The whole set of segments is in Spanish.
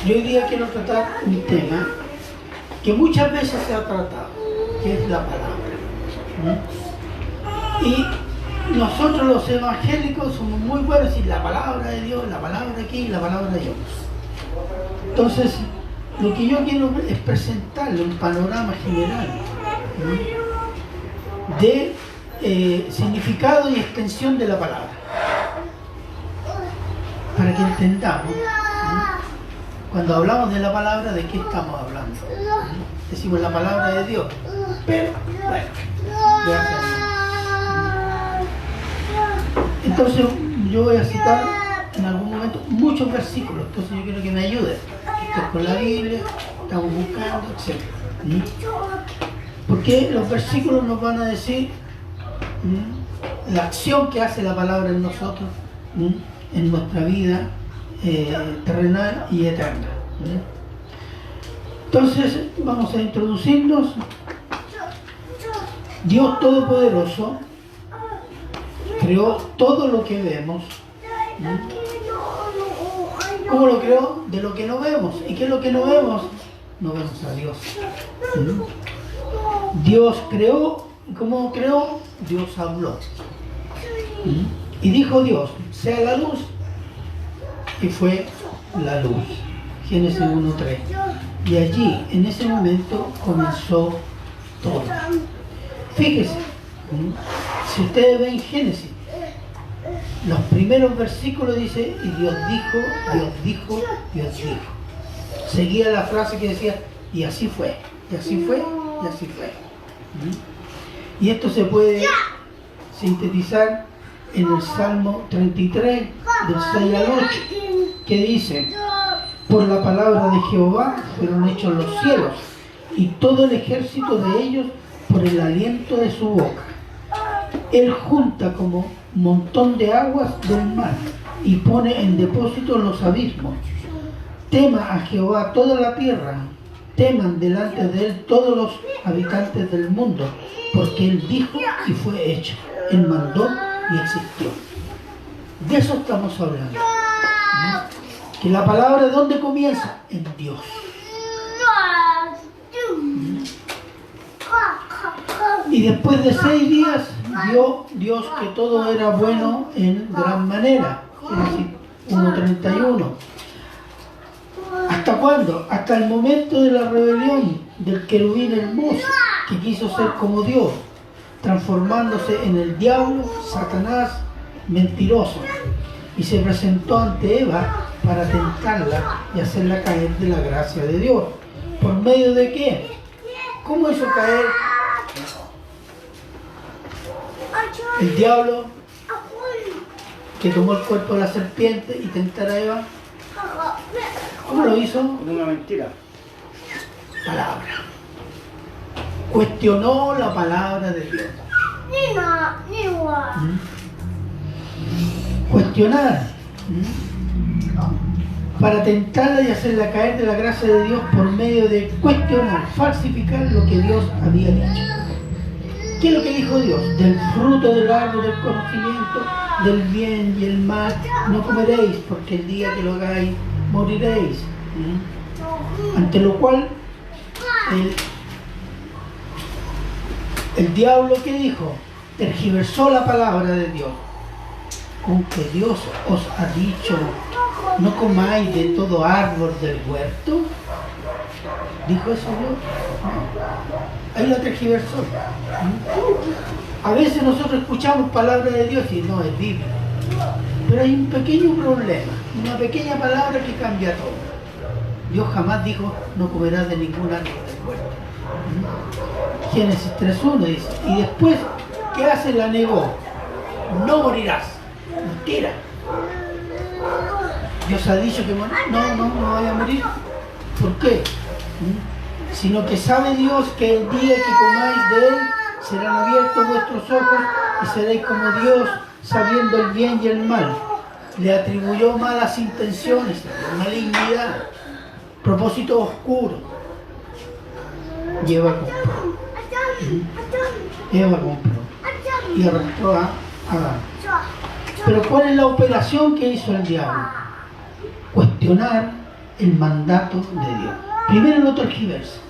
Yo hoy día quiero tratar un tema que muchas veces se ha tratado, que es la palabra. Y nosotros los evangélicos somos muy buenos en la palabra de Dios, la palabra aquí, la palabra de Dios. Entonces, lo que yo quiero es presentarle un panorama general de significado y extensión de la palabra, para que entendamos, cuando hablamos de la palabra, de qué estamos hablando. Decimos la palabra de Dios, pero bueno, gracias a Dios. Entonces yo voy a citar en algún momento muchos versículos, entonces yo quiero que me ayuden. Esto es con la Biblia, estamos buscando, etc. Porque los versículos nos van a decir la acción que hace la palabra en nosotros, en nuestra vida terrenal y eterna. Entonces vamos a introducirnos. Dios Todopoderoso creó todo lo que vemos. ¿Cómo lo creó? De lo que no vemos. ¿Y qué es lo que no vemos? No vemos a Dios. Dios creó. ¿Cómo creó? Dios habló. Y dijo Dios, sea la luz. Y fue la luz. Génesis 1:3. Y allí, en ese momento, comenzó todo. Fíjese, si ustedes ven Génesis, los primeros versículos dice, y Dios dijo, Dios dijo, Dios dijo. Seguía la frase que decía, y así fue, y así fue, y así fue. Y esto se puede sintetizar en el Salmo 33, del 6 al 8, que dice, por la palabra de Jehová fueron hechos los cielos, y todo el ejército de ellos por el aliento de su boca. Él junta como montón de aguas del mar y pone en depósito los abismos. Tema a Jehová toda la tierra, teman delante de él todos los habitantes del mundo, porque él dijo y fue hecho, él mandó y existió. De eso estamos hablando. Que la palabra, ¿dónde comienza? En Dios. Y después de 6 días vio Dios que todo era bueno en gran manera. Génesis 1:31. ¿Hasta cuándo? Hasta el momento de la rebelión del querubín hermoso, que quiso ser como Dios, transformándose en el diablo, Satanás, mentiroso, y se presentó ante Eva para tentarla y hacerla caer de la gracia de Dios. ¿Por medio de qué? ¿Cómo hizo caer el diablo, que tomó el cuerpo de la serpiente y tentara a Eva? ¿Cómo lo hizo? Con una mentira. Palabra. Cuestionó la palabra de Dios. Cuestionar. Para tentarla y hacerla caer de la gracia de Dios por medio de cuestionar, falsificar lo que Dios había dicho. ¿Qué es lo que dijo Dios? Del fruto del árbol del conocimiento del bien y el mal no comeréis, porque el día que lo hagáis moriréis. Ante lo cual el diablo, ¿qué dijo? Tergiversó la palabra de Dios. Con que Dios os ha dicho, no comáis de todo árbol del huerto. ¿Dijo eso Dios? Ahí la tergiversó. A veces nosotros escuchamos palabras de Dios y no es Biblia. Pero hay un pequeño problema, una pequeña palabra que cambia todo. Dios jamás dijo, no comerás de ningún árbol del huerto. Génesis 3:1 dice, y después, ¿qué hace? La negó. No morirás. Mentira. Dios ha dicho que no vaya a morir. ¿Por qué? Sino que sabe Dios que el día que comáis de él serán abiertos vuestros ojos y seréis como Dios, sabiendo el bien y el mal. Le atribuyó malas intenciones, malignidad, propósito oscuro. Y Eva compró. Y arrastró a Adán. Pero ¿cuál es la operación que hizo el diablo? Cuestionar el mandato de Dios. Primero lo tergiversa,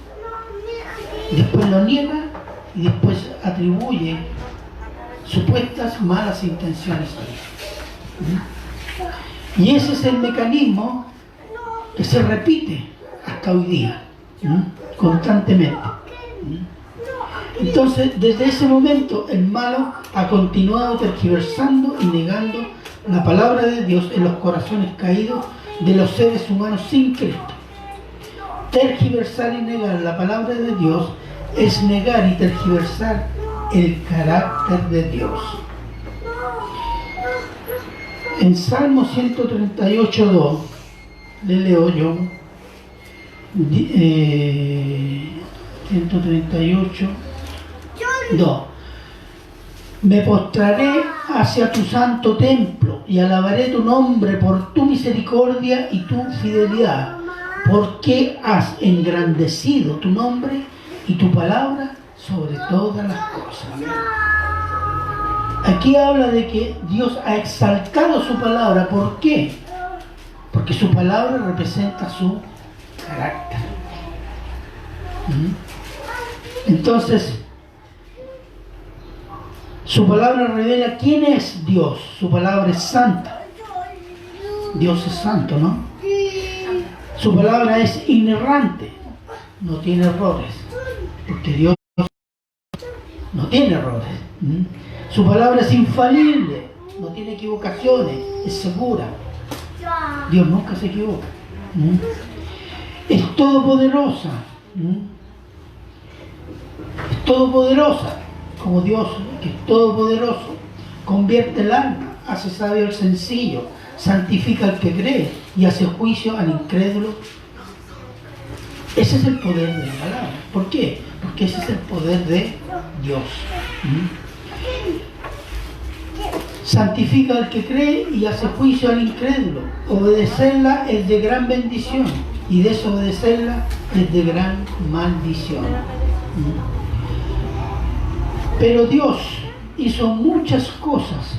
después lo niega y después atribuye supuestas malas intenciones a Dios. Y ese es el mecanismo que se repite hasta hoy día, constantemente. Entonces, desde ese momento, el malo ha continuado tergiversando y negando la palabra de Dios en los corazones caídos de los seres humanos sin Cristo. Tergiversar y negar la palabra de Dios es negar y tergiversar el carácter de Dios. En Salmo 138:2, le leo yo, 138:2. Me postraré hacia tu santo templo y alabaré tu nombre por tu misericordia y tu fidelidad, porque has engrandecido tu nombre y tu palabra sobre todas las cosas. Aquí habla de que Dios ha exaltado su palabra. ¿Por qué? Porque su palabra representa su carácter. Entonces, su palabra revela quién es Dios. Su palabra es santa. Dios es santo, ¿no? Su palabra es inerrante. No tiene errores. Porque Dios no tiene errores. Su palabra es infalible. No tiene equivocaciones. Es segura. Dios nunca se equivoca. Es todopoderosa. Es todopoderosa. Como Dios, que es todopoderoso, convierte el alma, hace sabio al sencillo, santifica al que cree y hace juicio al incrédulo. Ese es el poder de la palabra. ¿Por qué? Porque ese es el poder de Dios. Santifica al que cree y hace juicio al incrédulo. Obedecerla es de gran bendición y desobedecerla es de gran maldición. Pero Dios hizo muchas cosas,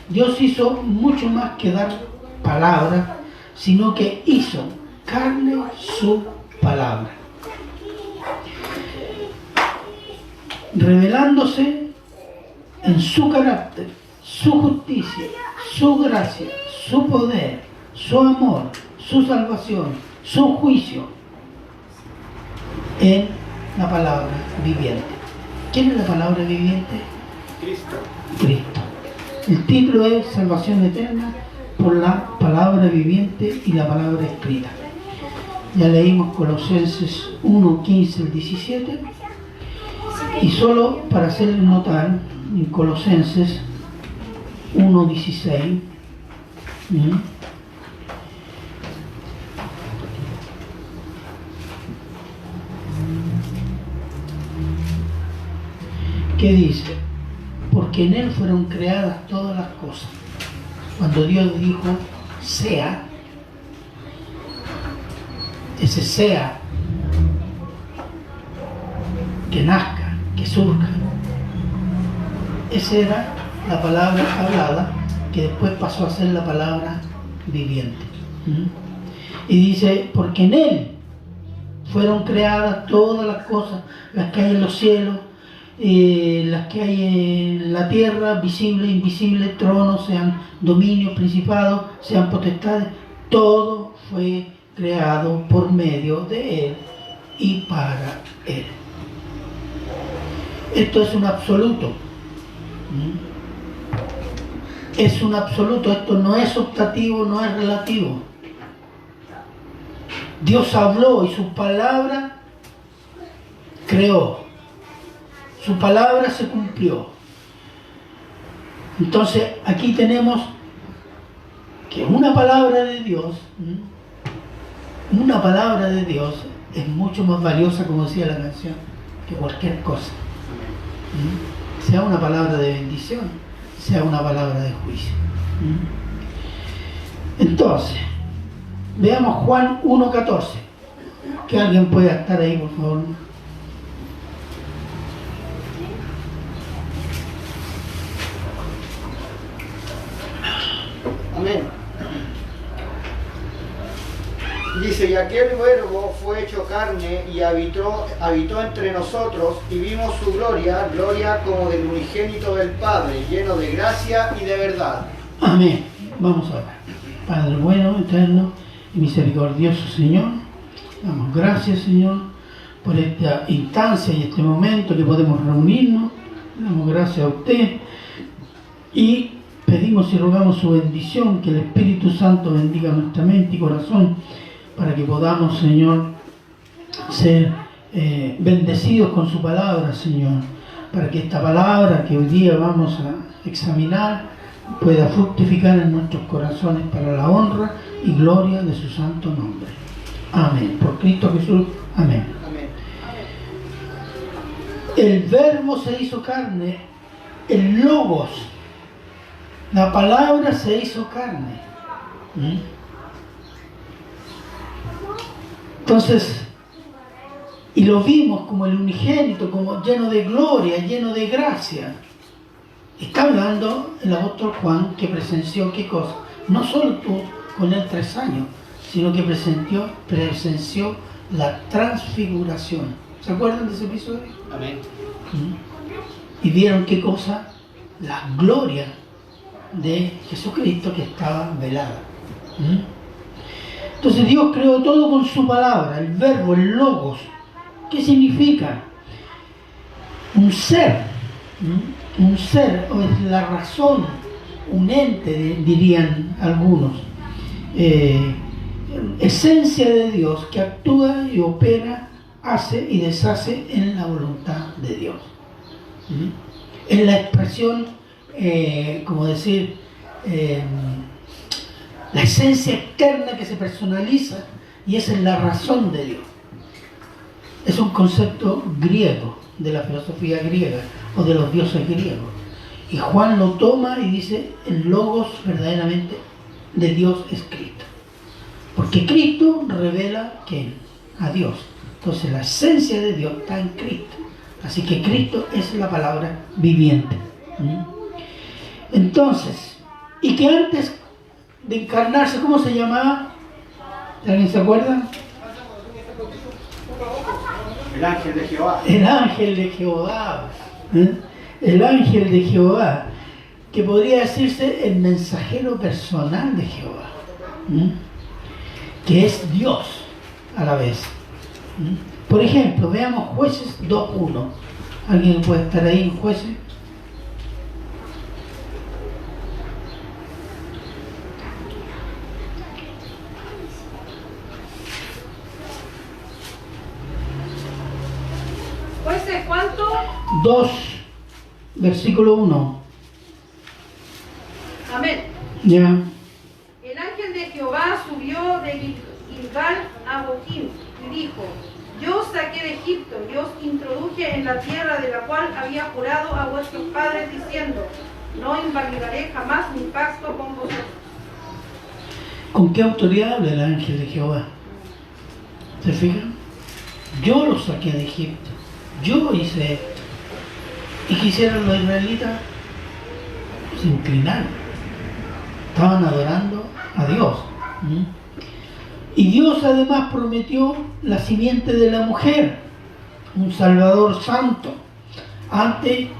Dios hizo mucho más que dar palabra, sino que hizo carne su palabra, revelándose en su carácter, su justicia, su gracia, su poder, su amor, su salvación, su juicio en la palabra viviente. ¿Quién es la palabra viviente? Cristo. El título es Salvación Eterna por la palabra viviente y la palabra escrita. Ya leímos Colosenses 1:15 al 17. Y solo para hacerles notar, en Colosenses 1:16, ¿qué dice? Porque en Él fueron creadas todas las cosas. Cuando Dios dijo, sea, ese sea, que nazca, que surja, esa era la palabra hablada, que después pasó a ser la palabra viviente. Y dice, porque en Él fueron creadas todas las cosas, las que hay en los cielos, las que hay en la tierra, visibles, invisibles, tronos, sean dominios, principados, sean potestades, todo fue creado por medio de Él y para Él. Esto es un absoluto. Es un absoluto, esto no es optativo, no es relativo. Dios habló y su palabra creó. Su palabra se cumplió. Entonces aquí tenemos que una palabra de Dios es mucho más valiosa, como decía la canción, que cualquier cosa. Sea una palabra de bendición, sea una palabra de juicio. Entonces, veamos Juan 1:14. Que alguien pueda estar ahí, por favor. Amén. Dice, y aquel verbo fue hecho carne y habitó entre nosotros y vimos su gloria, gloria como del unigénito del Padre, lleno de gracia y de verdad. Amén. Vamos a orar. Padre bueno, eterno y misericordioso Señor, damos gracias, Señor, por esta instancia y este momento que podemos reunirnos. Damos gracias a usted y pedimos y rogamos su bendición, que el Espíritu Santo bendiga nuestra mente y corazón, para que podamos, Señor, ser bendecidos con su palabra, Señor, para que esta palabra que hoy día vamos a examinar pueda fructificar en nuestros corazones para la honra y gloria de su santo nombre. Amén. Por Cristo Jesús. Amén. Amén. El verbo se hizo carne, el logos, la palabra se hizo carne. Entonces, y lo vimos como el unigénito, como lleno de gloria, lleno de gracia. Está hablando el apóstol Juan, que presenció ¿qué cosa? No solo estuvo con él 3 años, sino que presenció la transfiguración. ¿Se acuerdan de ese episodio? Amén. Y vieron qué cosa, la gloria de Jesucristo que estaba velada. Entonces Dios creó todo con su palabra, el verbo, el logos. ¿Qué significa? Un ser. Un ser, o es la razón, un ente, dirían algunos. Esencia de Dios que actúa y opera, hace y deshace en la voluntad de Dios. Es la expresión, como decir, la esencia externa que se personaliza, y esa es la razón de Dios. Es un concepto griego, de la filosofía griega o de los dioses griegos. Y Juan lo toma y dice, el logos verdaderamente de Dios es Cristo. Porque Cristo revela ¿quién? A Dios. Entonces la esencia de Dios está en Cristo. Así que Cristo es la palabra viviente. Entonces, y que antes de encarnarse, ¿cómo se llamaba? ¿Alguien se acuerda? El ángel de Jehová. El ángel de Jehová. El ángel de Jehová, que podría decirse el mensajero personal de Jehová, que es Dios a la vez. Por ejemplo, veamos Jueces 2:1. ¿Alguien puede estar ahí en Jueces? ¿Jueces cuánto? 2, versículo 1. Amén. Ya. El ángel de Jehová subió de Gilgal a Boquim y dijo: Yo os saqué de Egipto, yo os introduje en la tierra de la cual había jurado a vuestros padres diciendo: No invalidaré jamás mi pacto con vosotros. ¿Con qué autoridad habla el ángel de Jehová? ¿Se fijan? Yo los saqué de Egipto. Yo hice esto. ¿Y qué hicieron los israelitas? Se inclinaron. Estaban adorando a Dios. Y Dios además prometió la simiente de la mujer, un Salvador santo, ante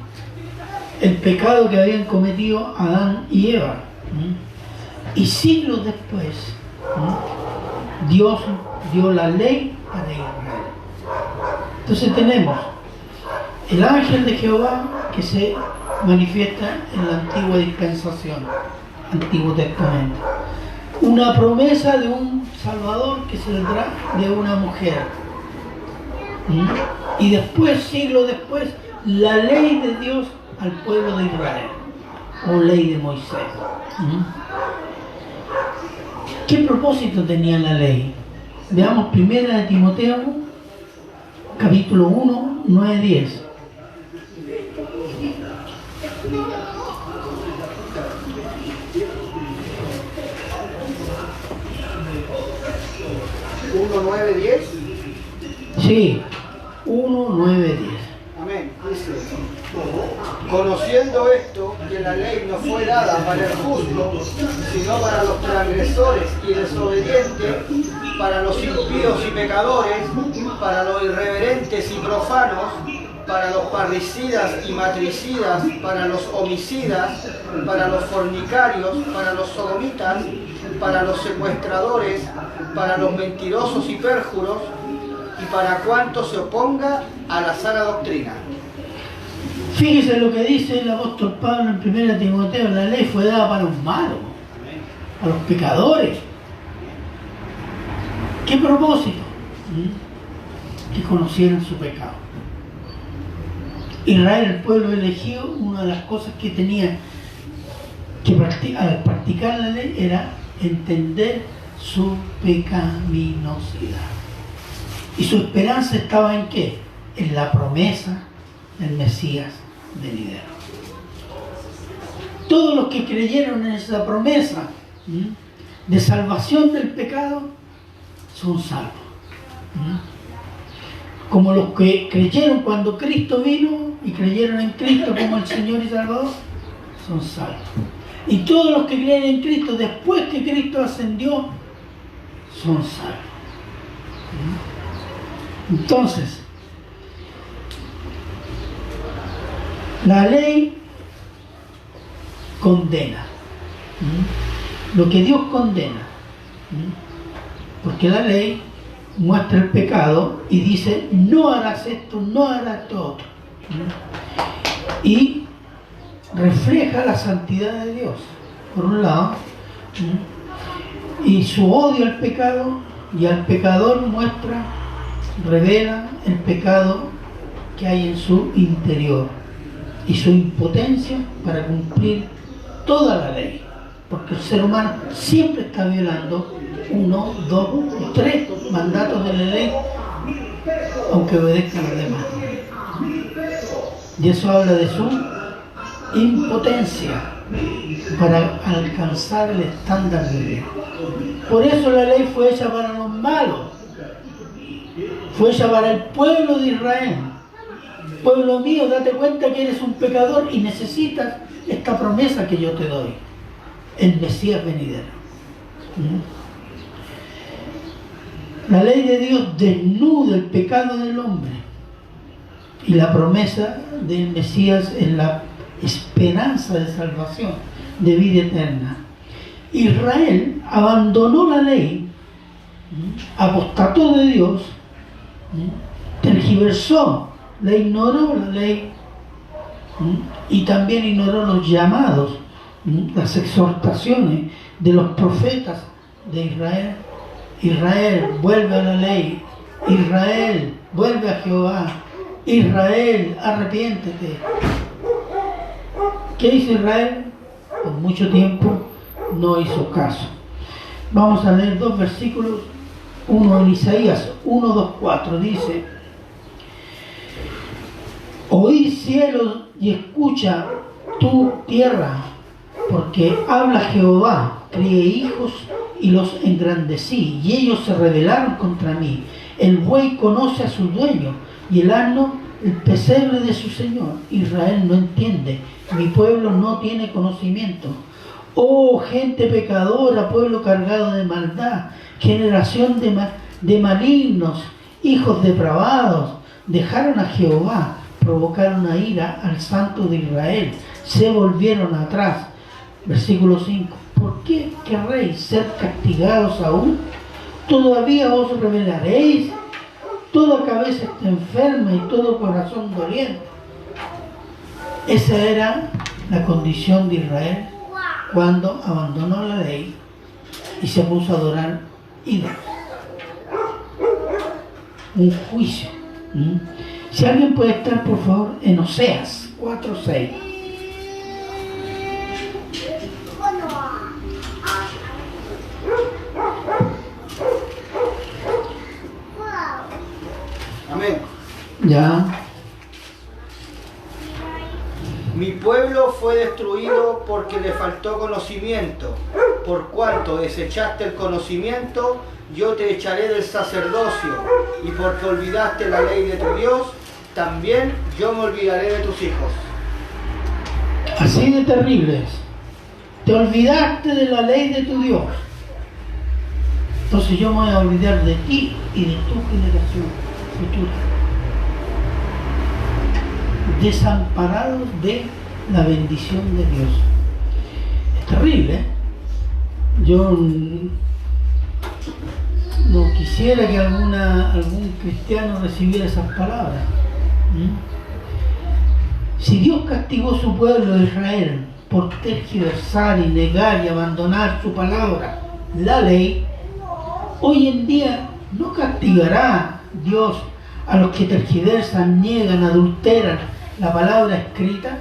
el pecado que habían cometido Adán y Eva. Y siglos después, Dios dio la ley para Israel. Entonces tenemos el ángel de Jehová que se manifiesta en la antigua dispensación, Antiguo Testamento. Una promesa de un Salvador que saldrá de una mujer. Y después, siglos después, la ley de Dios al pueblo de Israel, o ley de Moisés. ¿Qué propósito tenía la ley? Veamos 1 de Timoteo, capítulo 1, 9-10. Sí, 1, 9, 10. Amén. Dice: conociendo esto, que la ley no fue dada para el justo, sino para los transgresores y desobedientes, para los impíos y pecadores, para los irreverentes y profanos, para los parricidas y matricidas, para los homicidas, para los fornicarios, para los sodomitas, para los secuestradores, para los mentirosos y pérjuros, y para cuanto se oponga a la sana doctrina. Fíjese lo que dice el apóstol Pablo en 1 Timoteo: la ley fue dada para los malos, para los pecadores. ¿Qué propósito? Que conocieran su pecado. Israel, el pueblo elegido, una de las cosas que tenía que al practicar la ley era entender su pecaminosidad. Y su esperanza estaba ¿en qué? En la promesa del Mesías venidero. Todos los que creyeron en esa promesa de salvación del pecado son salvos. Como los que creyeron cuando Cristo vino y creyeron en Cristo como el Señor y Salvador, son salvos. Y todos los que creen en Cristo después que Cristo ascendió, son salvos. Entonces, la ley condena. Lo que Dios condena. Porque la ley muestra el pecado y dice: no harás esto, no harás esto otro. Y refleja la santidad de Dios, por un lado, y su odio al pecado y al pecador revela el pecado que hay en su interior y su impotencia para cumplir toda la ley, porque el ser humano siempre está violando 1, 2 o 3 mandatos de la ley, aunque obedezca a los demás. Y eso habla de su impotencia para alcanzar el estándar de Dios. Por eso la ley fue hecha para los malos, fue hecha para el pueblo de Israel. Pueblo mío, date cuenta que eres un pecador y necesitas esta promesa que yo te doy, el Mesías venidero. La ley de Dios desnuda el pecado del hombre y la promesa del Mesías es la esperanza de salvación, de vida eterna. Israel abandonó la ley, apostató de Dios, tergiversó, la ignoró la ley y también ignoró los llamados, las exhortaciones de los profetas de Israel. Israel, vuelve a la ley. Israel, vuelve a Jehová. Israel, arrepiéntete. ¿Qué hizo Israel? Por mucho tiempo no hizo caso. Vamos a leer 2 versículos. Uno en Isaías 1, 2, 4 dice: oíd cielos y escucha tu tierra, porque habla Jehová, crié hijos y los engrandecí, y ellos se rebelaron contra mí. El buey conoce a su dueño, y el asno el pesebre de su señor. Israel no entiende, mi pueblo no tiene conocimiento. Oh gente pecadora, pueblo cargado de maldad, generación de malignos, hijos depravados, dejaron a Jehová, provocaron a ira al Santo de Israel, se volvieron atrás. Versículo 5. ¿Por qué querréis ser castigados aún? ¿Todavía os rebelaréis? Toda cabeza está enferma y todo corazón doliente. Esa era la condición de Israel cuando abandonó la ley y se puso a adorar ídolos. Un juicio. Si alguien puede estar, por favor, en Oseas 4:6. Amén. Ya. Mi pueblo fue destruido porque le faltó conocimiento. Por cuanto desechaste el conocimiento, yo te echaré del sacerdocio. Y porque olvidaste la ley de tu Dios, también yo me olvidaré de tus hijos. Así de terrible es. Te olvidaste de la ley de tu Dios. Entonces yo me voy a olvidar de ti y de tu generación futura. Desamparados de la bendición de Dios. Es terrible, ¿eh? Yo no quisiera que algún cristiano recibiera esas palabras. Si Dios castigó a su pueblo de Israel por tergiversar y negar y abandonar su palabra, la ley, hoy en día no castigará Dios a los que tergiversan, niegan, adulteran la palabra escrita.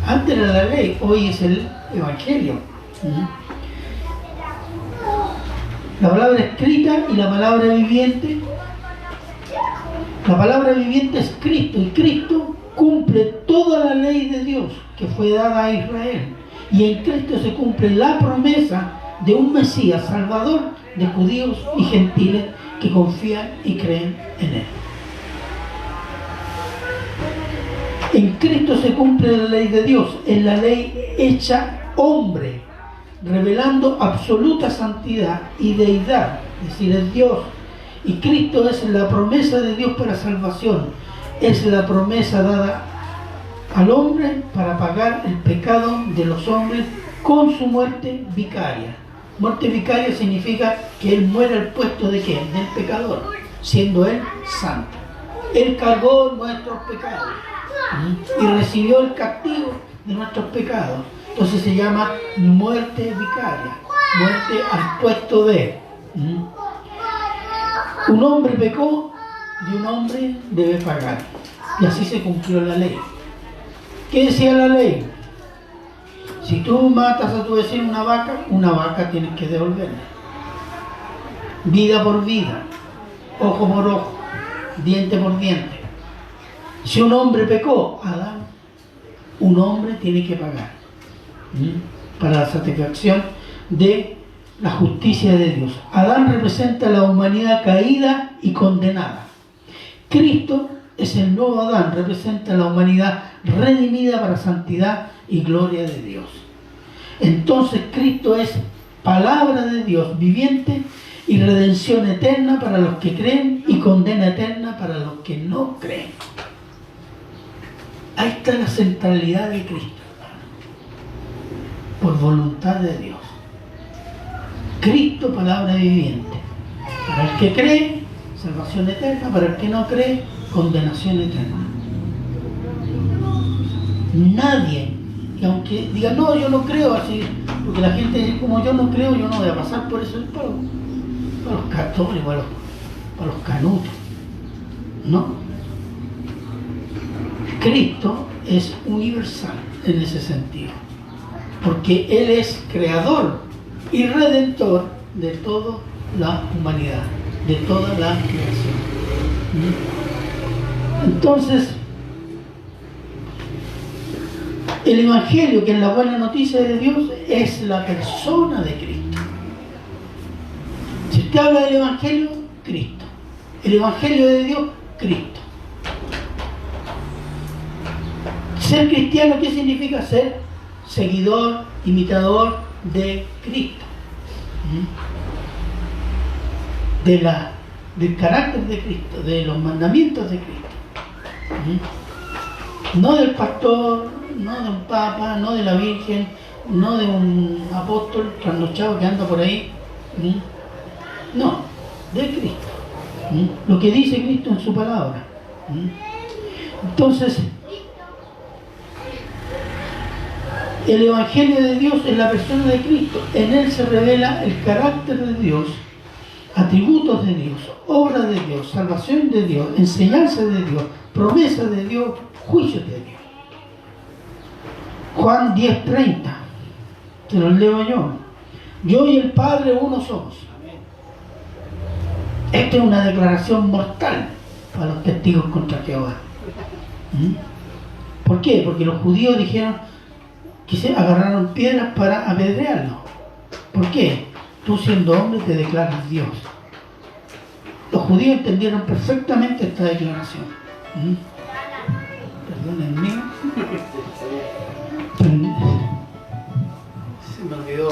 Antes era la ley, hoy es el Evangelio. La palabra escrita y la palabra viviente. La palabra viviente es Cristo, y Cristo cumple toda la ley de Dios que fue dada a Israel. Y en Cristo se cumple la promesa de un Mesías salvador de judíos y gentiles que confían y creen en Él. En Cristo se cumple la ley de Dios, es la ley hecha hombre, revelando absoluta santidad y deidad, es decir, es Dios. Y Cristo es la promesa de Dios para salvación, es la promesa dada al hombre para pagar el pecado de los hombres con su muerte vicaria. Muerte vicaria significa que Él muere al puesto de ¿quién? Del pecador, siendo Él santo. Él cargó nuestros pecados y recibió el castigo de nuestros pecados. Entonces se llama muerte vicaria, muerte al puesto de. Un hombre pecó y un hombre debe pagar. Y así se cumplió la ley. ¿Qué decía la ley? Si tú matas a tu vecino una vaca tienes que devolverle. Vida por vida, ojo por ojo, diente por diente. Si un hombre pecó, Adán, un hombre tiene que pagar para la satisfacción de la justicia de Dios. Adán representa la humanidad caída y condenada. Cristo es el nuevo Adán, representa la humanidad redimida para santidad y gloria de Dios. Entonces Cristo es palabra de Dios viviente y redención eterna para los que creen y condena eterna para los que no creen. Ahí está la centralidad de Cristo, por voluntad de Dios. Cristo, palabra viviente. Para el que cree, salvación eterna. Para el que no cree, condenación eterna. Nadie, y aunque diga, no, yo no creo así, porque la gente dice, como yo no creo, yo no voy a pasar por eso, para los católicos, para los canutos. No. Cristo es universal en ese sentido, porque Él es creador y redentor de toda la humanidad, de toda la creación. Entonces, el Evangelio, que es la buena noticia de Dios, es la persona de Cristo. Si usted habla del Evangelio, Cristo. El Evangelio de Dios, Cristo. Ser cristiano, ¿qué significa? Ser seguidor, imitador de Cristo. Del carácter de Cristo, de los mandamientos de Cristo. No del pastor, no de un papa, no de la Virgen, no de un apóstol trasnochado que anda por ahí. No, de Cristo. Lo que dice Cristo en su palabra. Entonces, el Evangelio de Dios es la persona de Cristo. En Él se revela el carácter de Dios, atributos de Dios, obra de Dios, salvación de Dios, enseñanza de Dios, promesa de Dios, juicio de Dios. Juan 10:30, te lo leo yo. Yo y el Padre uno somos. Esta es una declaración mortal para los testigos contra Jehová. ¿Por qué? Porque los judíos dijeron que se agarraron piedras para apedrearlo. ¿Por qué? Tú siendo hombre te declaras Dios. Los judíos entendieron perfectamente esta declaración. Perdónenme. Se me olvidó.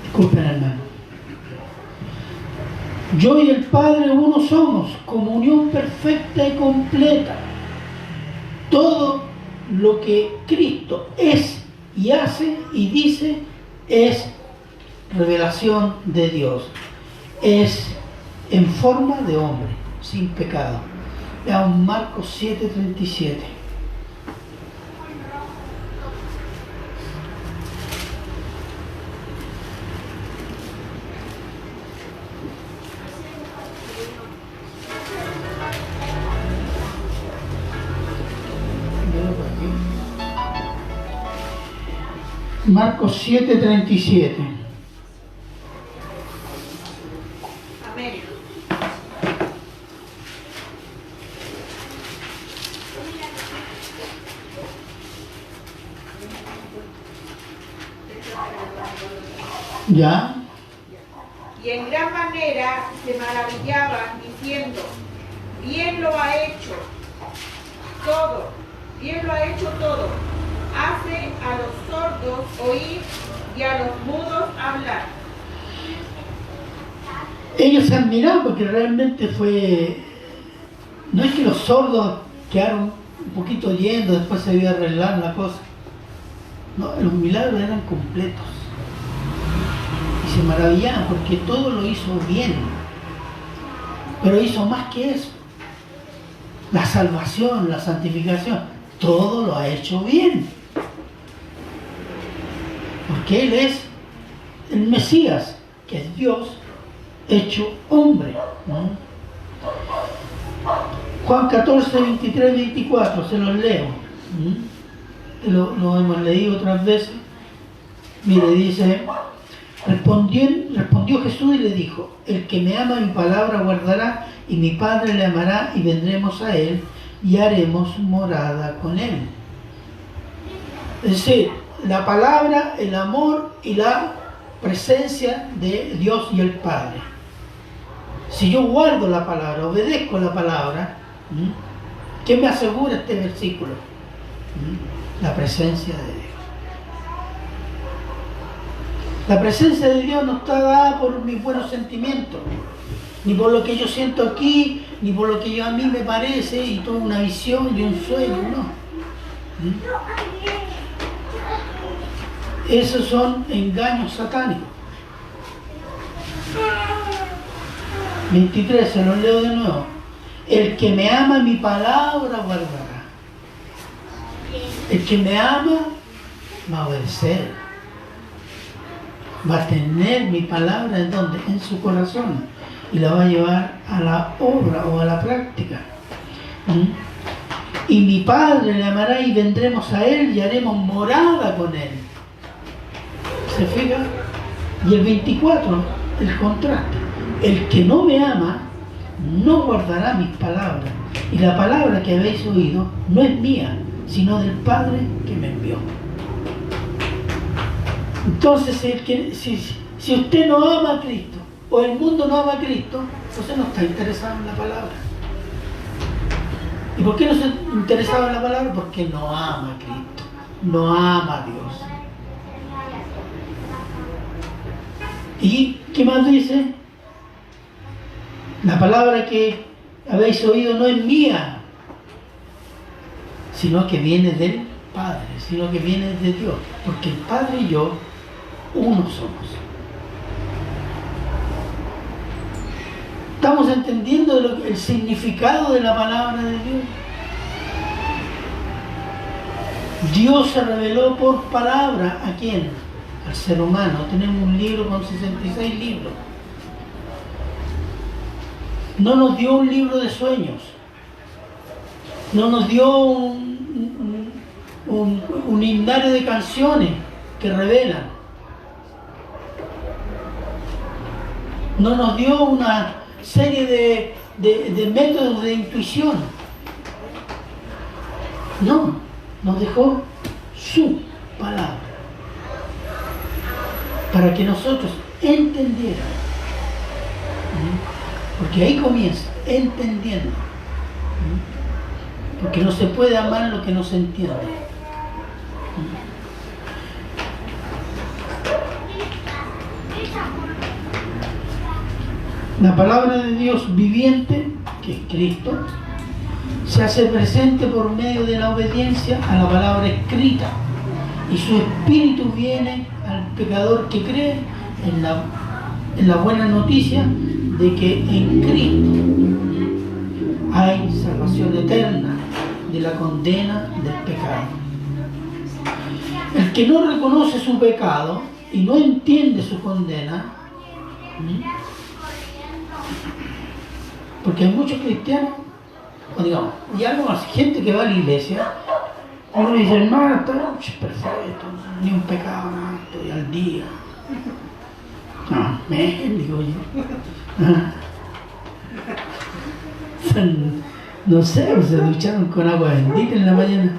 Disculpen, hermano. Yo y el Padre uno somos, comunión perfecta y completa. Todo lo que Cristo es y hace y dice es revelación de Dios. Es en forma de hombre, sin pecado. Veamos Marcos 7:37. Marcos 7:37. Amén. ¿Ya? Y en gran manera se maravillaban diciendo, bien lo ha hecho todo, bien lo ha hecho todo. Hace a los sordos oír y a los mudos hablar. Ellos se admiraron porque realmente fue... No es que los sordos quedaron un poquito oyendo, después se iba a arreglar la cosa. No, los milagros eran completos. Y se maravillaban porque todo lo hizo bien. Pero hizo más que eso. La salvación, la santificación, todo lo ha hecho bien. Porque Él es el Mesías, que es Dios hecho hombre, ¿no? Juan 14, 23, 24, se los leo. Lo hemos leído otras veces. Mire, dice, respondió Jesús y le dijo, el que me ama mi palabra guardará, y mi Padre le amará, y vendremos a Él, y haremos morada con Él. Es decir, la palabra, el amor y la presencia de Dios y el Padre. Si yo guardo la palabra, obedezco la palabra, ¿qué me asegura este versículo? La presencia de Dios. La presencia de Dios no está dada por mis buenos sentimientos, ni por lo que yo siento aquí, ni por lo que a mí me parece, y toda una visión y un sueño, no. Esos son engaños satánicos. 23, se los leo de nuevo. El que me ama, mi palabra guardará. El que me ama va a obedecer. Va a tener mi palabra en donde, en su corazón, y la va a llevar a la obra o a la práctica. Y mi Padre le amará y vendremos a Él y haremos morada con Él. ¿Se fija? Y el 24, el contraste. El que no me ama no guardará mis palabras, y la palabra que habéis oído no es mía, sino del Padre que me envió. Entonces, si usted no ama a Cristo, o el mundo no ama a Cristo, entonces no está interesado en la palabra. ¿Y por qué no se interesaba en la palabra? Porque no ama a Cristo, no ama a Dios. ¿Y qué más dice? La palabra que habéis oído no es mía, sino que viene del Padre, sino que viene de Dios, porque el Padre y yo uno somos. ¿Estamos entendiendo el significado de la palabra de Dios? Dios se reveló por palabra, ¿a quién? Al ser humano. Tenemos un libro con 66 libros. No nos dio un libro de sueños. No nos dio un himnario de canciones que revelan. No nos dio una serie de métodos de intuición. No, nos dejó su palabra para que nosotros entendiéramos. Porque ahí comienza, entendiendo. Porque no se puede amar lo que no se entiende. La palabra de Dios viviente, que es Cristo, se hace presente por medio de la obediencia a la palabra escrita, y su espíritu viene al pecador que cree en la buena noticia de que en Cristo hay salvación eterna de la condena del pecado. El que no reconoce su pecado y no entiende su condena, porque hay muchos cristianos, o digamos, y algo más, gente que va a la iglesia, uno dice, hermano, está perfecto, ni un pecado, no, estoy al día. Amén, digo yo. No sé, se ducharon con agua bendita en la mañana.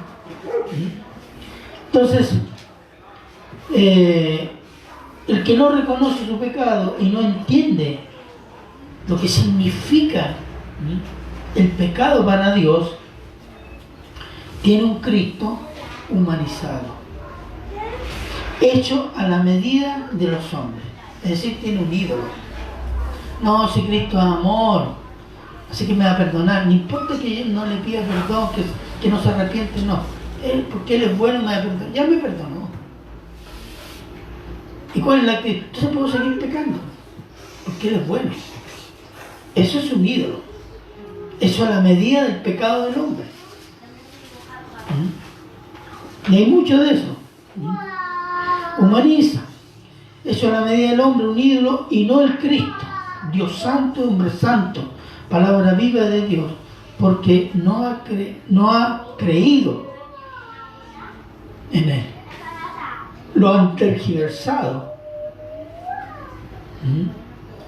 Entonces, el que no reconoce su pecado y no entiende lo que significa el pecado para Dios, tiene un Cristo humanizado, hecho a la medida de los hombres. Es decir, tiene un ídolo. No, si Cristo es amor, así que me va a perdonar. No importa que él no le pida perdón, que no se arrepiente, no. Porque Él es bueno, me va a perdonar. Ya me perdonó. ¿Y cuál es la actitud? Entonces puedo seguir pecando, porque Él es bueno. Eso es un ídolo. Eso a la medida del pecado del hombre. Y hay mucho de eso. Humaniza. Eso a la medida del hombre, un ídolo, y no el Cristo. Dios santo, hombre santo, palabra viva de Dios, porque no ha creído en Él. Lo han tergiversado.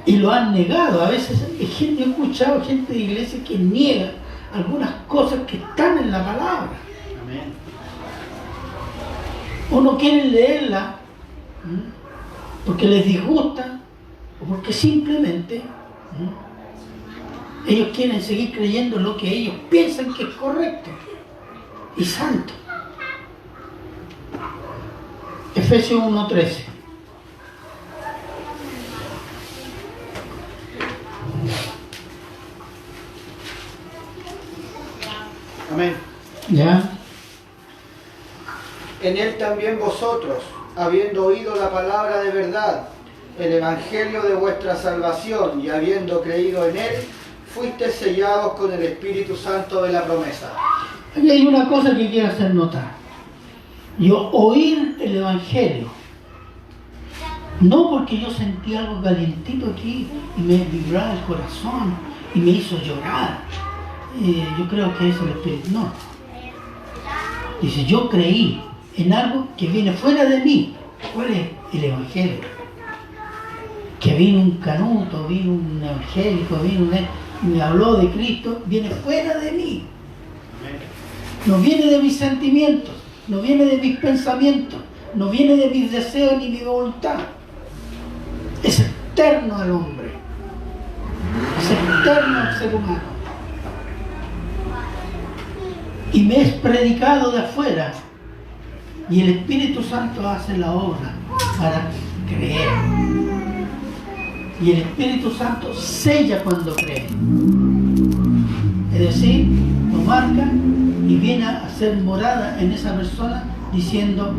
Y lo han negado. A veces yo he escuchado gente de iglesia que niega algunas cosas que están en la palabra. Amén. O no quieren leerla porque les disgusta o porque simplemente ellos quieren seguir creyendo lo que ellos piensan que es correcto y santo. Efesios 1:13. Amén. ¿Ya? En Él también vosotros, habiendo oído la palabra de verdad, el evangelio de vuestra salvación, y habiendo creído en Él, fuisteis sellados con el Espíritu Santo de la promesa. Aquí hay una cosa que quiero hacer notar. Yo oír el evangelio, no porque yo sentí algo calientito aquí y me vibraba el corazón y me hizo llorar. Yo creo que es el Espíritu. No. Dice, yo creí en algo que viene fuera de mí. ¿Cuál es el evangelio? Que vino un canuto, vino un evangélico, me habló de Cristo, viene fuera de mí. No viene de mis sentimientos, no viene de mis pensamientos, no viene de mis deseos ni mi voluntad. Es externo al hombre, es externo al ser humano. Y me es predicado de afuera, y el Espíritu Santo hace la obra para creer. Y el Espíritu Santo sella cuando cree. Es decir, lo marca y viene a hacer morada en esa persona diciendo,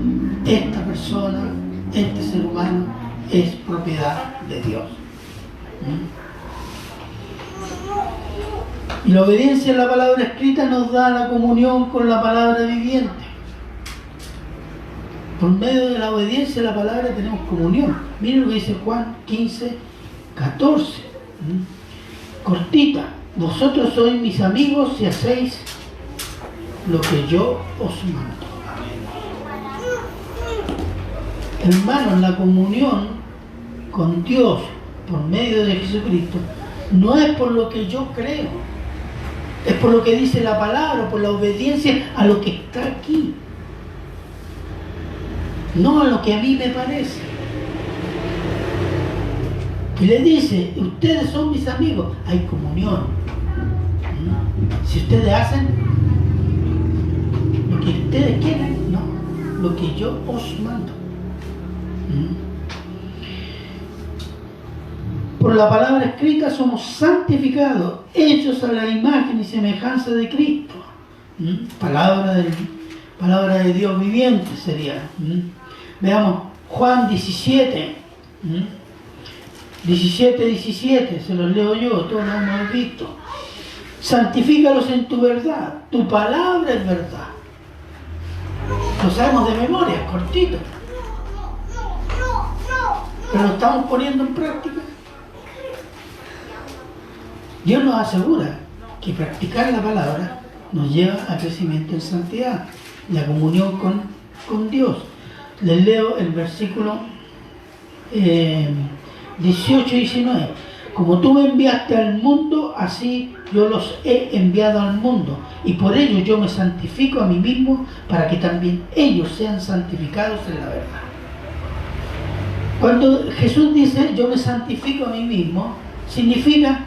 esta persona, este ser humano es propiedad de Dios. Y la obediencia a la palabra escrita nos da la comunión con la palabra viviente. Por medio de la obediencia a la palabra tenemos comunión. Miren lo que dice Juan 15:14. Cortita. Vosotros sois mis amigos si hacéis lo que yo os mando. Hermanos, la comunión con Dios por medio de Jesucristo, no es por lo que yo creo, es por lo que dice la palabra, por la obediencia a lo que está aquí, no a lo que a mí me parece. Y le dice, ustedes son mis amigos, hay comunión. Si ustedes hacen lo que ustedes quieren, no, lo que yo os mando. Por la palabra escrita somos santificados, hechos a la imagen y semejanza de Cristo. Palabra de Dios viviente sería. Veamos Juan 17. 17, se los leo yo, todos lo hemos visto. Santifícalos en tu verdad, tu palabra es verdad. Lo sabemos de memoria, cortito. Pero lo estamos poniendo en práctica. Dios nos asegura que practicar la palabra nos lleva a crecimiento en santidad, la comunión con Dios. Les leo el versículo 18 y 19. Como tú me enviaste al mundo, así yo los he enviado al mundo, y por ello yo me santifico a mí mismo, para que también ellos sean santificados en la verdad. Cuando Jesús dice yo me santifico a mí mismo, significa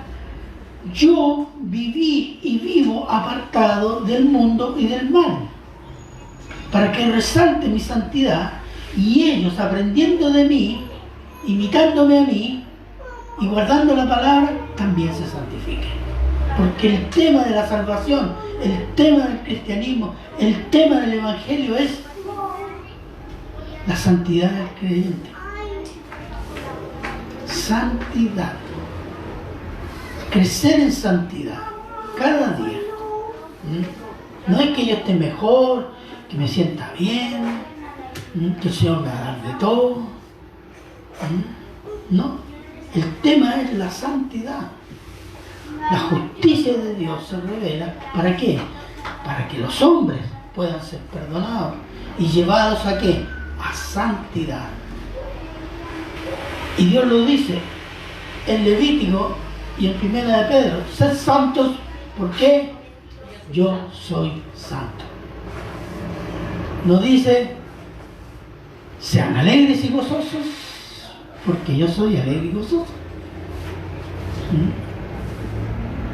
yo viví y vivo apartado del mundo y del mal, para que resalte mi santidad, y ellos, aprendiendo de mí, imitándome a mí y guardando la palabra, también se santifiquen. Porque el tema de la salvación, el tema del cristianismo, el tema del evangelio es la santidad del creyente. Santidad. Crecer en santidad cada día. No es que yo esté mejor, que me sienta bien, que el Señor me va a dar de todo. No, el tema es la santidad. La justicia de Dios se revela, ¿para qué? Para que los hombres puedan ser perdonados y llevados ¿a qué? A santidad. Y Dios lo dice en Levítico y en Primera de Pedro: sed santos, porque yo soy santo. No dice sean alegres y gozosos, porque yo soy alegre y gozoso.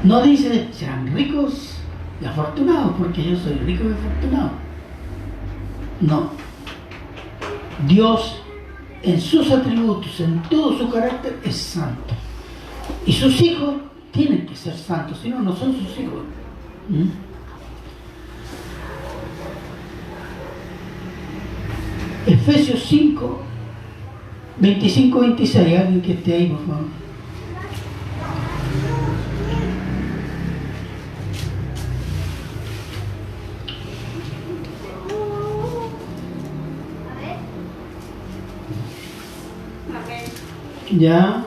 No dice sean ricos y afortunados, porque yo soy rico y afortunado. No. Dios, en sus atributos, en todo su carácter, es santo. Y sus hijos tienen que ser santos, si no, no son sus hijos. Efesios 5, 25-26, alguien que esté ahí, por favor. Amén. Ya.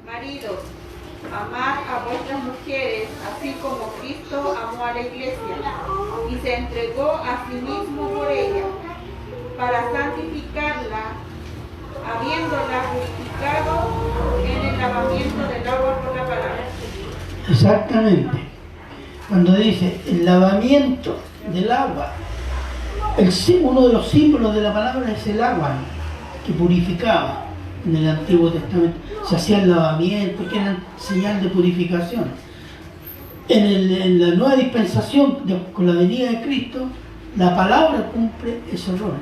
Maridos, amad a vuestras mujeres, así como Cristo amó a la iglesia y se entregó a sí mismo por ella, para santificarla, habiéndola purificado en el lavamiento del agua por la palabra. Exactamente. Cuando dice el lavamiento del agua, uno de los símbolos de la palabra es el agua que purificaba. En el Antiguo Testamento se hacía el lavamiento, que era señal de purificación. En la nueva dispensación, con la venida de Cristo, la palabra cumple ese rol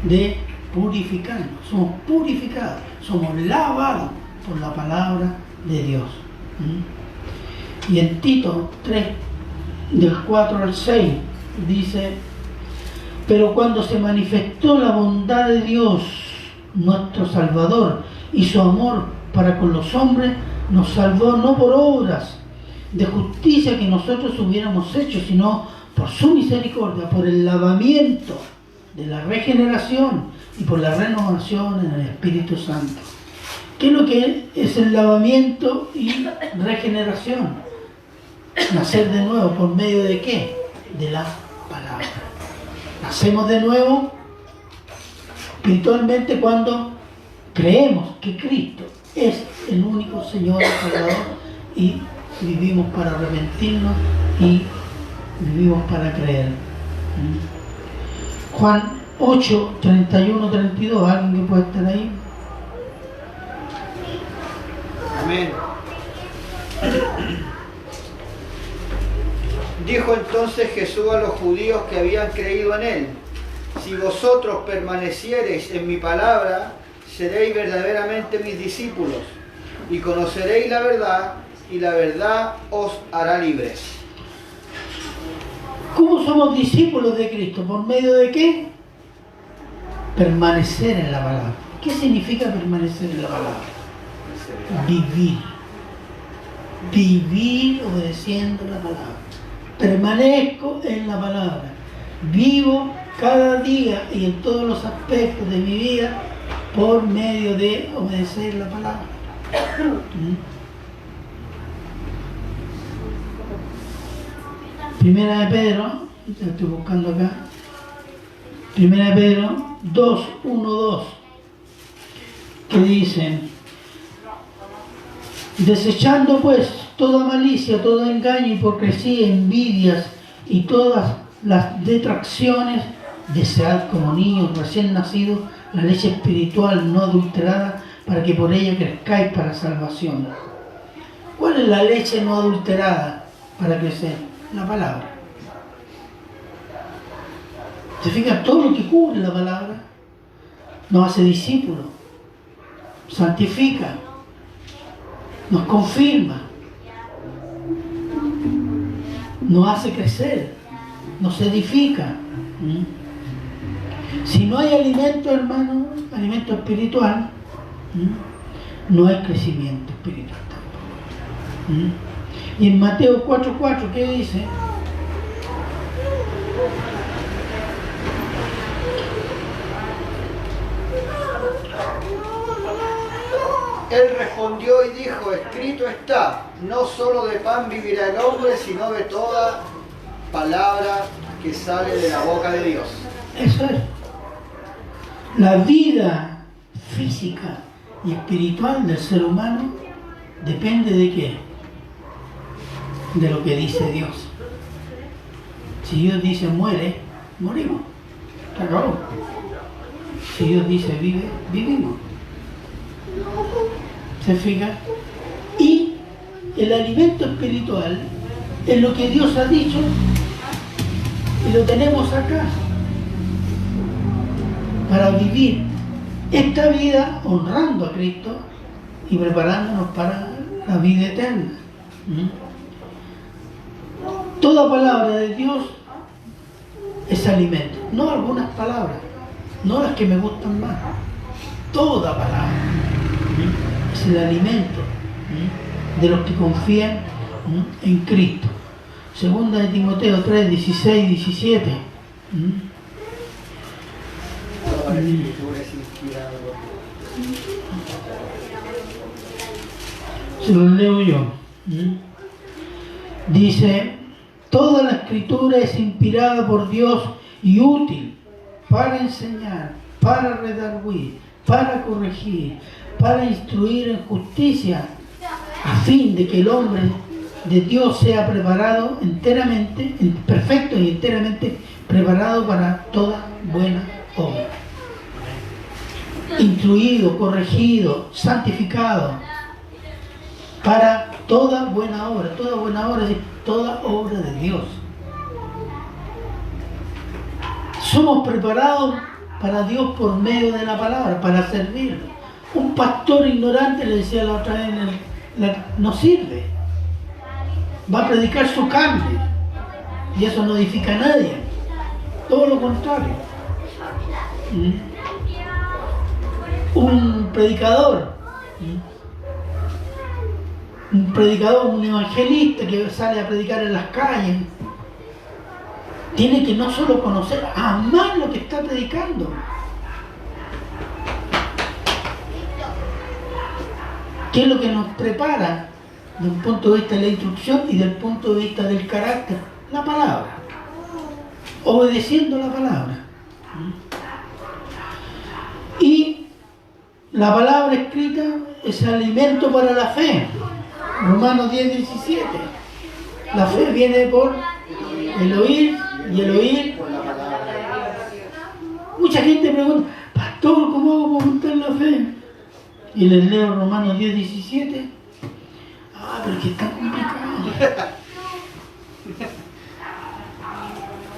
de purificarnos. Somos purificados, somos lavados por la palabra de Dios. Y en Tito 3, del 4 al 6, dice: pero cuando se manifestó la bondad de Dios, nuestro Salvador, y su amor para con los hombres, nos salvó no por obras de justicia que nosotros hubiéramos hecho, sino por su misericordia, por el lavamiento de la regeneración y por la renovación en el Espíritu Santo. ¿Qué es lo que es el lavamiento y regeneración? Nacer de nuevo, ¿por medio de qué? De la palabra. Nacemos de nuevo espiritualmente cuando creemos que Cristo es el único Señor y Salvador, y vivimos para arrepentirnos y vivimos para creer. Juan 8, 31, 32, ¿alguien que puede estar ahí? Amén. Dijo entonces Jesús a los judíos que habían creído en él: si vosotros permaneciereis en mi palabra, seréis verdaderamente mis discípulos, y conoceréis la verdad, y la verdad os hará libres. ¿Cómo somos discípulos de Cristo? ¿Por medio de qué? Permanecer en la palabra. ¿Qué significa permanecer en la palabra? Vivir. Vivir obedeciendo la palabra. Permanezco en la palabra. Vivo cada día y en todos los aspectos de mi vida por medio de obedecer la palabra. Primera de Pedro, la estoy buscando acá. Primera de Pedro 2, 1, 2, que dice: desechando pues toda malicia, todo engaño, hipocresía, envidias y todas las detracciones, desead como niños recién nacidos la leche espiritual no adulterada, para que por ella crezcáis para salvación. ¿Cuál es la leche no adulterada para crecer? La palabra. ¿Se fijan? Todo lo que cubre la palabra nos hace discípulos, santifica, nos confirma, nos hace crecer, nos edifica. Si no hay alimento, hermano, alimento espiritual, no hay crecimiento espiritual tampoco. Y en Mateo 4:4, ¿qué dice? Él respondió y dijo: escrito está, no solo de pan vivirá el hombre, sino de toda palabra que sale de la boca de Dios. Eso es. La vida física y espiritual del ser humano depende de qué? De lo que dice Dios. Si Dios dice muere, morimos. Se acabó. Si Dios dice vive, vivimos. ¿Se fija? Y el alimento espiritual es lo que Dios ha dicho y lo tenemos acá para vivir esta vida honrando a Cristo y preparándonos para la vida eterna. Toda palabra de Dios es alimento, no algunas palabras, no las que me gustan más. Toda palabra es el alimento de los que confían en Cristo. Segunda de Timoteo 3, 16, 17. Toda la escritura es inspirada por Dios. Se lo leo yo. Dice: toda la escritura es inspirada por Dios y útil para enseñar, para redarguir, para corregir, para instruir en justicia, a fin de que el hombre de Dios sea preparado enteramente, perfecto y enteramente preparado para toda buena obra. Instruido, corregido, santificado para toda buena obra, es decir, toda obra de Dios. Somos preparados para Dios por medio de la palabra, para servirlo. Un pastor ignorante, le decía la otra vez, no sirve. Va a predicar su carne y eso no edifica a nadie. Todo lo contrario. Un predicador, un evangelista que sale a predicar en las calles, tiene que no solo conocer, amar lo que está predicando. ¿Qué es lo que nos prepara desde un punto de vista de la instrucción y del punto de vista del carácter? La palabra. Obedeciendo la palabra. Y la palabra escrita es alimento para la fe. Romanos 10:17. La fe viene por el oír y el oír. Mucha gente pregunta, pastor, ¿cómo hago para aumentar la fe? Y les leo Romanos 10:17. Pero es que está complicado.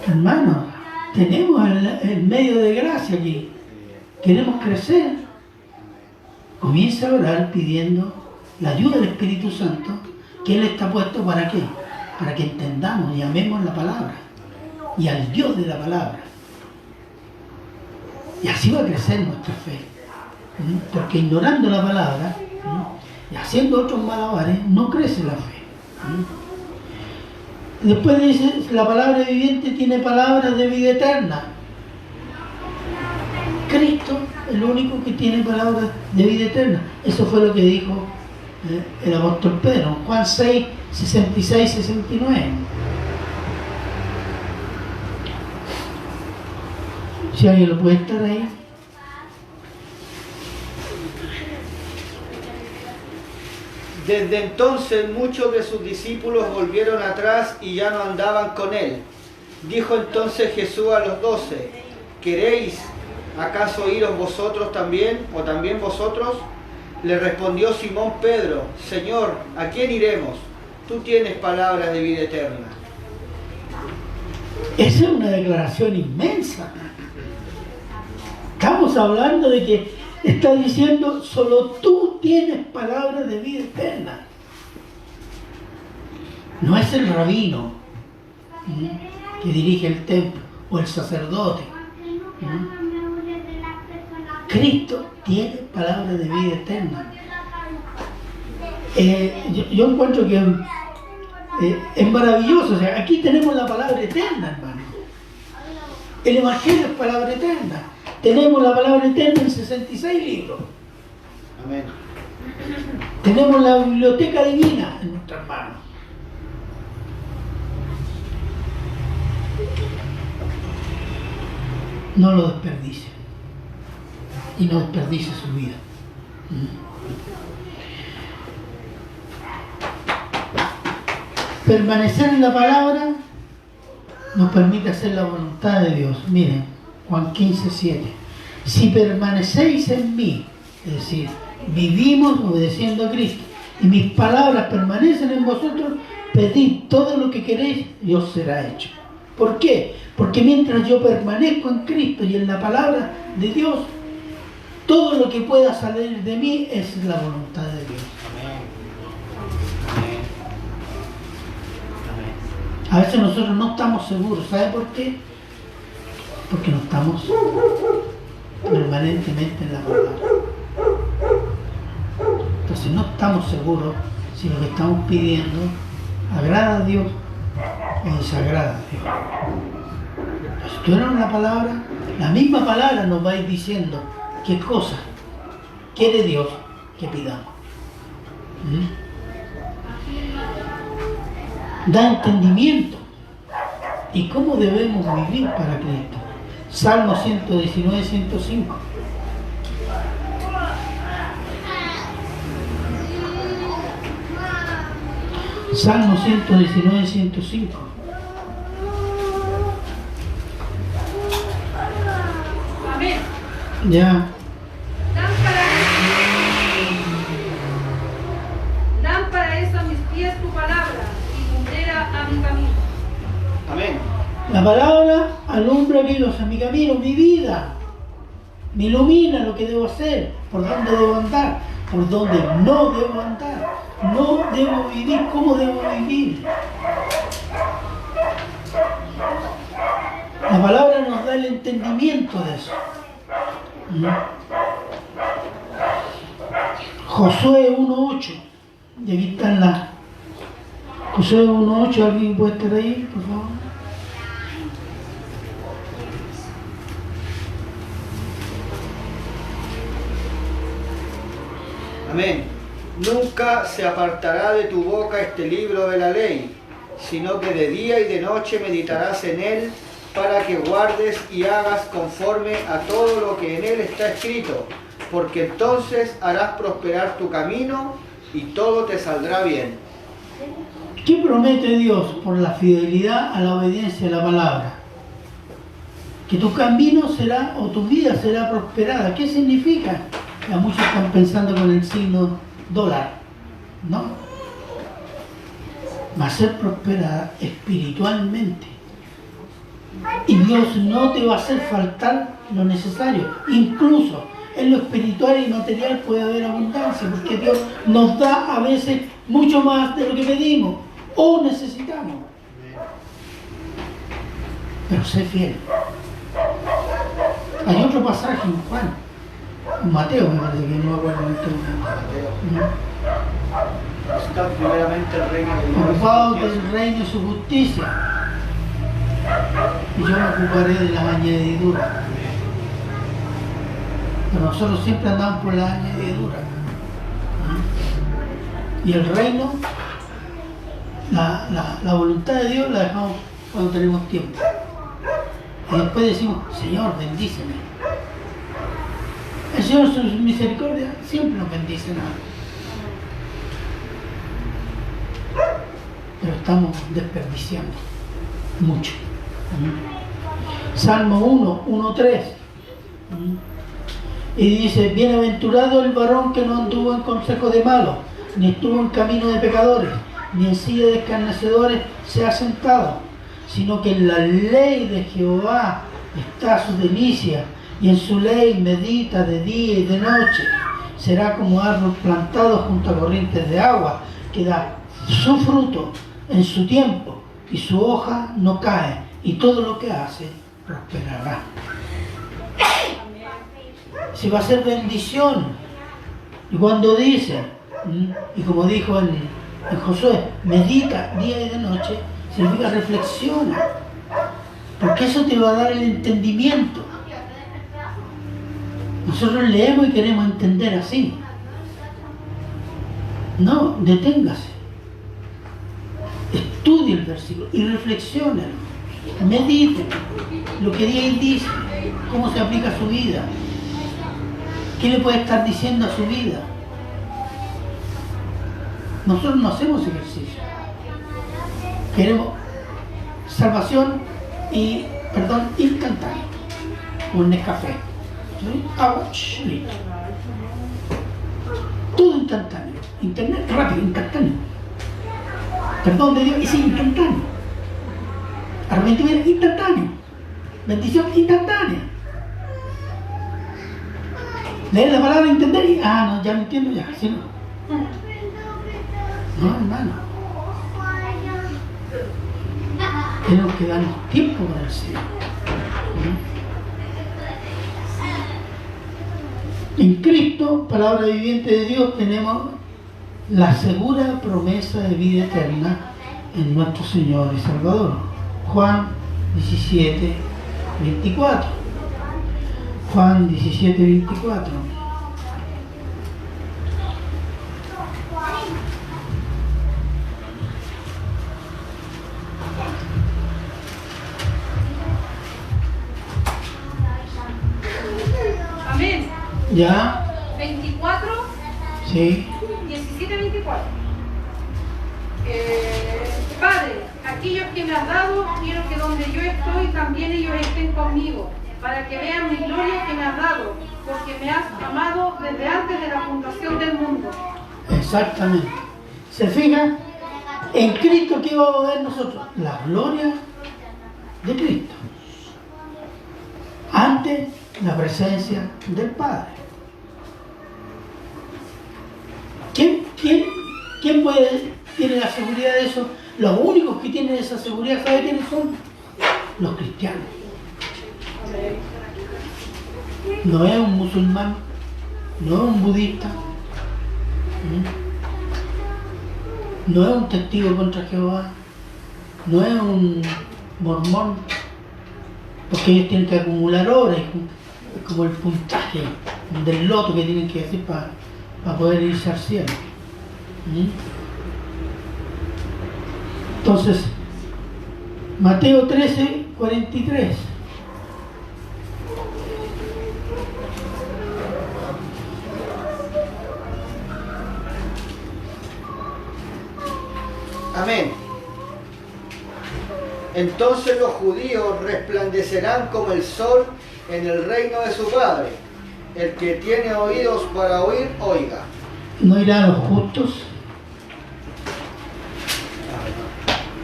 Hermano, tenemos el medio de gracia aquí. Queremos crecer. Comienza a orar pidiendo la ayuda del Espíritu Santo, que Él está puesto ¿para qué? Para que entendamos y amemos la palabra y al Dios de la palabra. Y así va a crecer nuestra fe. Porque ignorando la palabra y haciendo otros malabares, no crece la fe. Después dice, la palabra viviente tiene palabras de vida eterna. Cristo es el único que tiene palabras de vida eterna. Eso fue lo que dijo el apóstol Pedro, Juan 6, 66, 69. Si alguien lo puede estar ahí. Desde entonces muchos de sus discípulos volvieron atrás y ya no andaban con él. Dijo entonces Jesús a los 12, ¿queréis acaso iros vosotros también, o también vosotros? Le respondió Simón Pedro, Señor, ¿a quién iremos? Tú tienes palabras de vida eterna. Esa es una declaración inmensa. Estamos hablando de que está diciendo, solo tú tienes palabras de vida eterna. No es el rabino que dirige el templo o el sacerdote. Cristo tiene palabras de vida eterna. Yo encuentro que es maravilloso. O sea, aquí tenemos la palabra eterna, hermano. El Evangelio es palabra eterna. Tenemos la palabra eterna en 66 libros. Amén. Tenemos la biblioteca divina en nuestras manos. No lo desperdicie. Y no desperdicie su vida. Permanecer en la palabra nos permite hacer la voluntad de Dios. Miren, Juan 15:7. Si permanecéis en mí, es decir, vivimos obedeciendo a Cristo, y mis palabras permanecen en vosotros, pedid todo lo que queréis y os será hecho. ¿Por qué? Porque mientras yo permanezco en Cristo y en la palabra de Dios, todo lo que pueda salir de mí es la voluntad de Dios. Amén. A veces nosotros no estamos seguros. ¿Sabe por qué? Porque no estamos permanentemente en la palabra. Entonces no estamos seguros si lo que estamos pidiendo agrada a Dios o desagrada a Dios. Si estuviéramos la palabra, la misma palabra nos va a ir diciendo qué cosa quiere Dios que pidamos. Da entendimiento y cómo debemos vivir para Cristo. Salmo 119, 105. Salmo 119, 105. Amén. Ya. Lámpara es a mis pies tu palabra y lumbrera a mi camino. Amén. La palabra alumbra mi camino, mi vida. Me ilumina lo que debo hacer, por dónde debo andar, por dónde no debo andar, no debo vivir, cómo debo vivir. La palabra nos da el entendimiento de eso. Josué 1:8. Y aquí están las... Josué 1:8, ¿alguien puede estar ahí, por favor? Amén. Nunca se apartará de tu boca este libro de la ley, sino que de día y de noche meditarás en él, para que guardes y hagas conforme a todo lo que en él está escrito, porque entonces harás prosperar tu camino y todo te saldrá bien. ¿Qué promete Dios por la fidelidad a la obediencia a la palabra? Que tu camino será, o tu vida será prosperada. ¿Qué significa? Ya muchos están pensando con el signo dólar, ¿no? Va a ser prosperada espiritualmente. Y Dios no te va a hacer faltar lo necesario. Incluso en lo espiritual y material puede haber abundancia, porque Dios nos da a veces mucho más de lo que pedimos o necesitamos. Pero sé fiel. Hay otro pasaje en Juan, en Mateo me parece, que no me acuerdo en este momento. Buscad primeramente el reino de Dios. Ocupados del reino y su justicia, y yo me ocuparé de las añadiduras. Pero nosotros siempre andamos por las añadiduras. Y el reino, la voluntad de Dios la dejamos cuando tenemos tiempo. Y después decimos, Señor, bendíceme. El Señor, su misericordia, siempre nos bendice nada. Pero estamos desperdiciando mucho. Salmo 1:3. Y dice, bienaventurado el varón que no anduvo en consejo de malos, ni estuvo en camino de pecadores, ni en silla de escarnecedores se ha sentado, sino que en la ley de Jehová está su delicia, y en su ley medita de día y de noche. Será como árbol plantado junto a corrientes de agua, que da su fruto en su tiempo, y su hoja no cae, y todo lo que hace prosperará. Si va a ser bendición. Y cuando dice, y como dijo en Josué, medita día y de noche, significa reflexiona, porque eso te va a dar el entendimiento. Nosotros leemos y queremos entender así. No, deténgase, estudie el versículo y reflexione, medite lo que Dios dice, cómo se aplica a su vida, qué le puede estar diciendo a su vida. Nosotros no hacemos ejercicio, queremos salvación y perdón instantáneo, un Nescafé, ¿sí? Agua, listo. Todo instantáneo, internet rápido, instantáneo. Perdón de Dios, y sí, instantáneo. Arrepentimiento instantáneo. Bendición instantánea. Leer la palabra, entender y, no, ya me entiendo ya, ¿sí no? No, hermano. Tenemos que darnos tiempo para el Señor. En Cristo, palabra viviente de Dios, tenemos la segura promesa de vida eterna en nuestro Señor y Salvador. Juan 17:24. Juan 17:24. Amén. ¿Ya? 24. Sí. 17:24. Padre, aquellos que me has dado, quiero que donde yo estoy también ellos estén conmigo, para que vean mi gloria que me has dado, porque me has amado desde antes de la fundación del mundo. Exactamente. ¿Se fijan? En Cristo, ¿qué vamos a ver nosotros? La gloria de Cristo. Ante la presencia del Padre. ¿Quién tiene la seguridad de eso? Los únicos que tienen esa seguridad, ¿sabe quiénes son? Los cristianos. No es un musulmán, no es un budista, no es un testigo contra Jehová, no es un mormón, porque ellos tienen que acumular horas, es como el puntaje del loto que tienen que hacer para poder irse al cielo. Entonces, Mateo 13:43. Amén. Entonces los judíos resplandecerán como el sol en el reino de su Padre. El que tiene oídos para oír, oiga. ¿No irán los justos?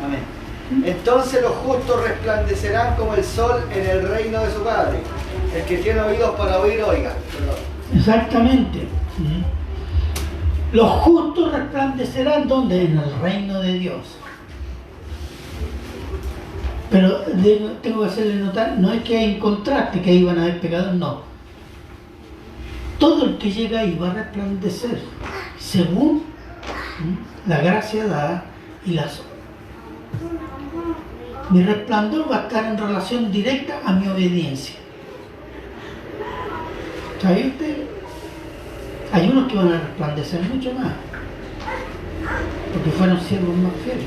Amén. Entonces los justos resplandecerán como el sol en el reino de su Padre. El que tiene oídos para oír, oiga. Perdón. Exactamente. Los justos resplandecerán, ¿dónde? En el reino de Dios. Pero tengo que hacerle notar, no es que hay un contraste, que ahí van a haber pecadores, no. Todo el que llega ahí va a resplandecer según la gracia dada y las. Mi resplandor va a estar en relación directa a mi obediencia. ¿Sabe usted? Hay unos que van a resplandecer mucho más, porque fueron siervos más fieles.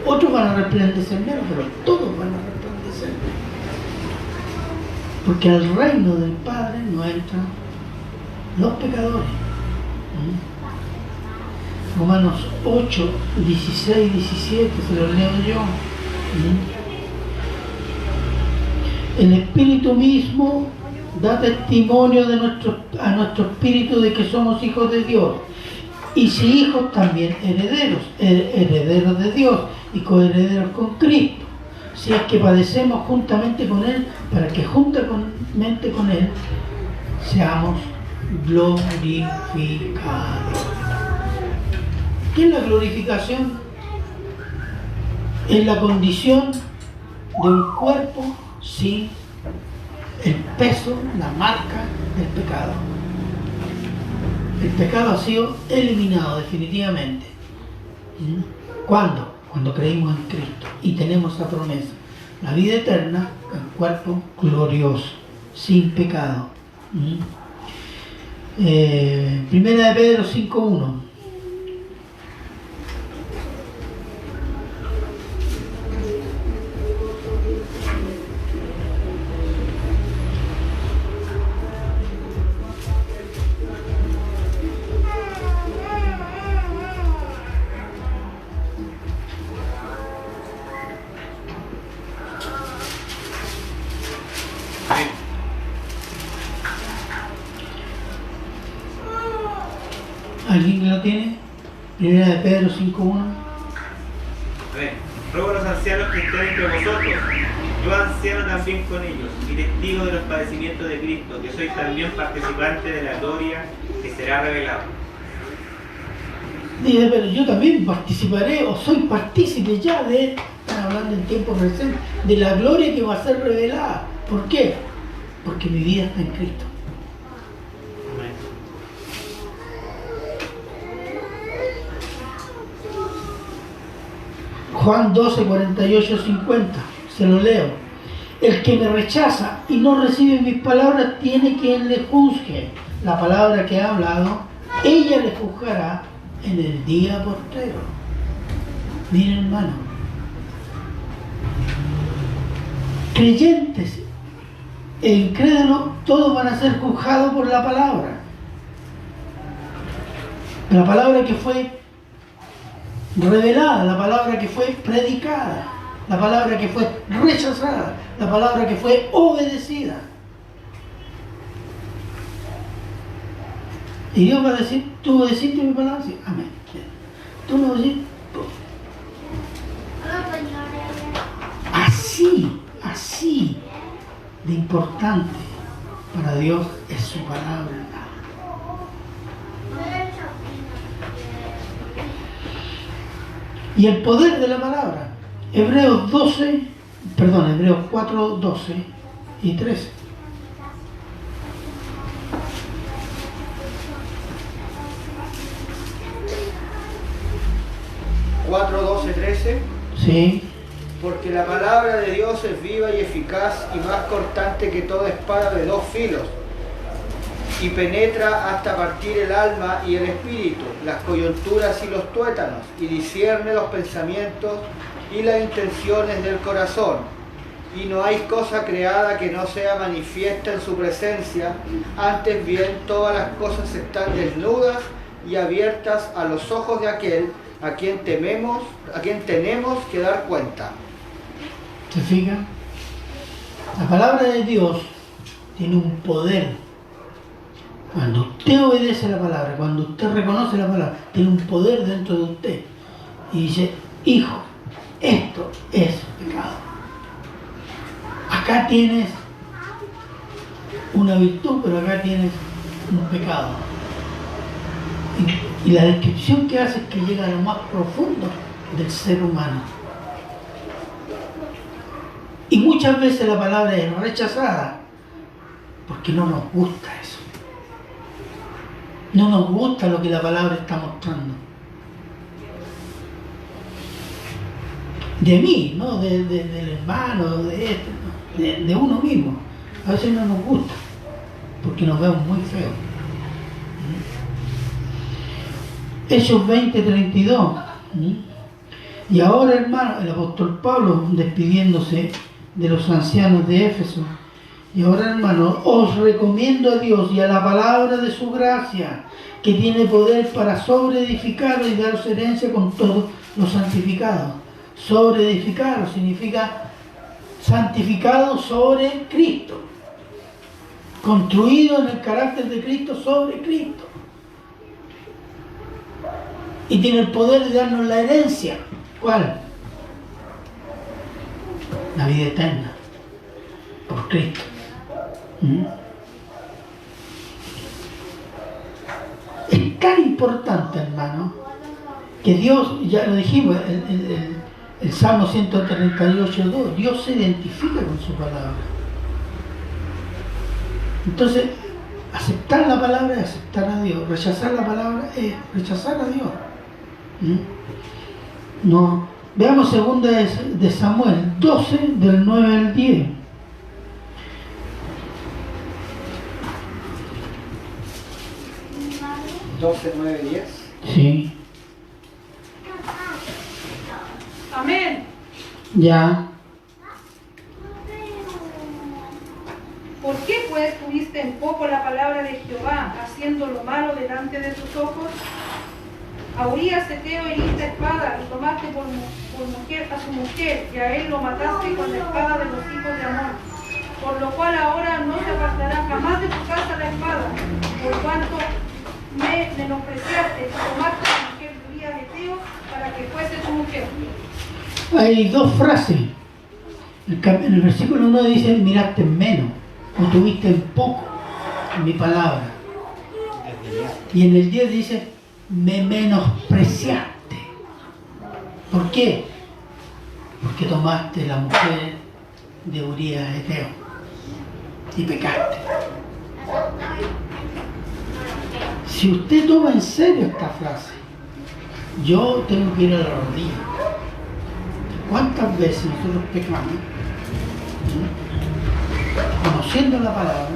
Otros van a resplandecer menos, pero todos van a resplandecer. Porque al reino del Padre no entran los pecadores. Romanos 8, 16, 17, se lo leo yo. El Espíritu mismo da testimonio a nuestro espíritu de que somos hijos de Dios. Y si hijos, también herederos, herederos de Dios y coherederos con Cristo. Si es que padecemos juntamente con Él, para que juntamente con Él seamos glorificados. ¿Qué es la glorificación? Es la condición de un cuerpo sin el peso, la marca del pecado. El pecado ha sido eliminado definitivamente. ¿Cuándo? Cuando creímos en Cristo y tenemos esa promesa. La vida eterna, el cuerpo glorioso, sin pecado. Primera de Pedro 5:1. ¿Alguien que lo tiene? Primera de Pedro 5:1. A ver, ruego a los ancianos que estén entre vosotros, yo anciano también con ellos, y testigo de los padecimientos de Cristo, que soy también participante de la gloria que será revelada. Dice, pero yo también participaré, o soy partícipe ya de, están hablando en tiempo presente, de la gloria que va a ser revelada. ¿Por qué? Porque mi vida está en Cristo. Juan 12, 48, 50, se lo leo. El que me rechaza y no recibe mis palabras tiene quien le juzgue. La palabra que ha hablado, ella le juzgará en el día postrero. Miren, hermano, creyentes e incrédulos, todos van a ser juzgados por la palabra. La palabra que fue revelada, la palabra que fue predicada, la palabra que fue rechazada, la palabra que fue obedecida. Y Dios va a decir, ¿tú obedeciste mi palabra? Sí, amén. ¿Tú me obedeciste? Así de importante para Dios es su palabra. Y el poder de la palabra. Hebreos 4, 12 y 13. ¿4, 12, 13? Sí. Porque la palabra de Dios es viva y eficaz y más cortante que toda espada de dos filos, y penetra hasta partir el alma y el espíritu, las coyunturas y los tuétanos, y discierne los pensamientos y las intenciones del corazón. Y no hay cosa creada que no sea manifiesta en su presencia, antes bien todas las cosas están desnudas y abiertas a los ojos de aquel a quien tenemos que dar cuenta. ¿Se fijan? La palabra de Dios tiene un poder. Cuando usted obedece la palabra, cuando usted reconoce la palabra, tiene un poder dentro de usted. Y dice, hijo, esto es pecado. Acá tienes una virtud, pero acá tienes un pecado. Y la descripción que hace es que llega a lo más profundo del ser humano. Y muchas veces la palabra es rechazada porque no nos gusta eso. No nos gusta lo que la palabra está mostrando. De mí, ¿no? Del hermano, de uno mismo. A veces no nos gusta porque nos vemos muy feos. Hechos 20:32. Y ahora, hermano, el apóstol Pablo despidiéndose de los ancianos de Éfeso. Y ahora, hermano, os recomiendo a Dios y a la palabra de su gracia, que tiene poder para sobreedificaros y daros herencia con todos los santificados. Sobreedificaros significa santificado sobre Cristo. Construido en el carácter de Cristo sobre Cristo. Y tiene el poder de darnos la herencia. ¿Cuál? La vida eterna. Por Cristo. Es tan importante, hermano, que Dios, ya lo dijimos, el Salmo 138:2, Dios se identifica con su palabra. Entonces, aceptar la palabra es aceptar a Dios, rechazar la palabra es rechazar a Dios. No. Veamos 2 de Samuel 12, del 9 al 10. ¿12, 9, 10? Sí. Amén. Ya. ¿Por qué pues tuviste en poco la palabra de Jehová, haciendo lo malo delante de tus ojos? A Urías Eteo heriste espada y tomaste por mujer a su mujer, y a él lo mataste con la espada de los hijos de Amón. Por lo cual ahora no se apartará jamás de tu casa la espada, por cuanto me menospreciaste y tomaste a la mujer de Urías Eteo para que fuese tu mujer. Hay dos frases. En el versículo 1 dice, miraste en menos, o tuviste en poco en mi palabra. Y en el 10 dice, me menospreciaste. ¿Por qué? Porque tomaste la mujer de Urías Eteo y pecaste. Si usted toma en serio esta frase, yo tengo que ir a la rodilla. ¿Cuántas veces nosotros pecamos? Conociendo la palabra,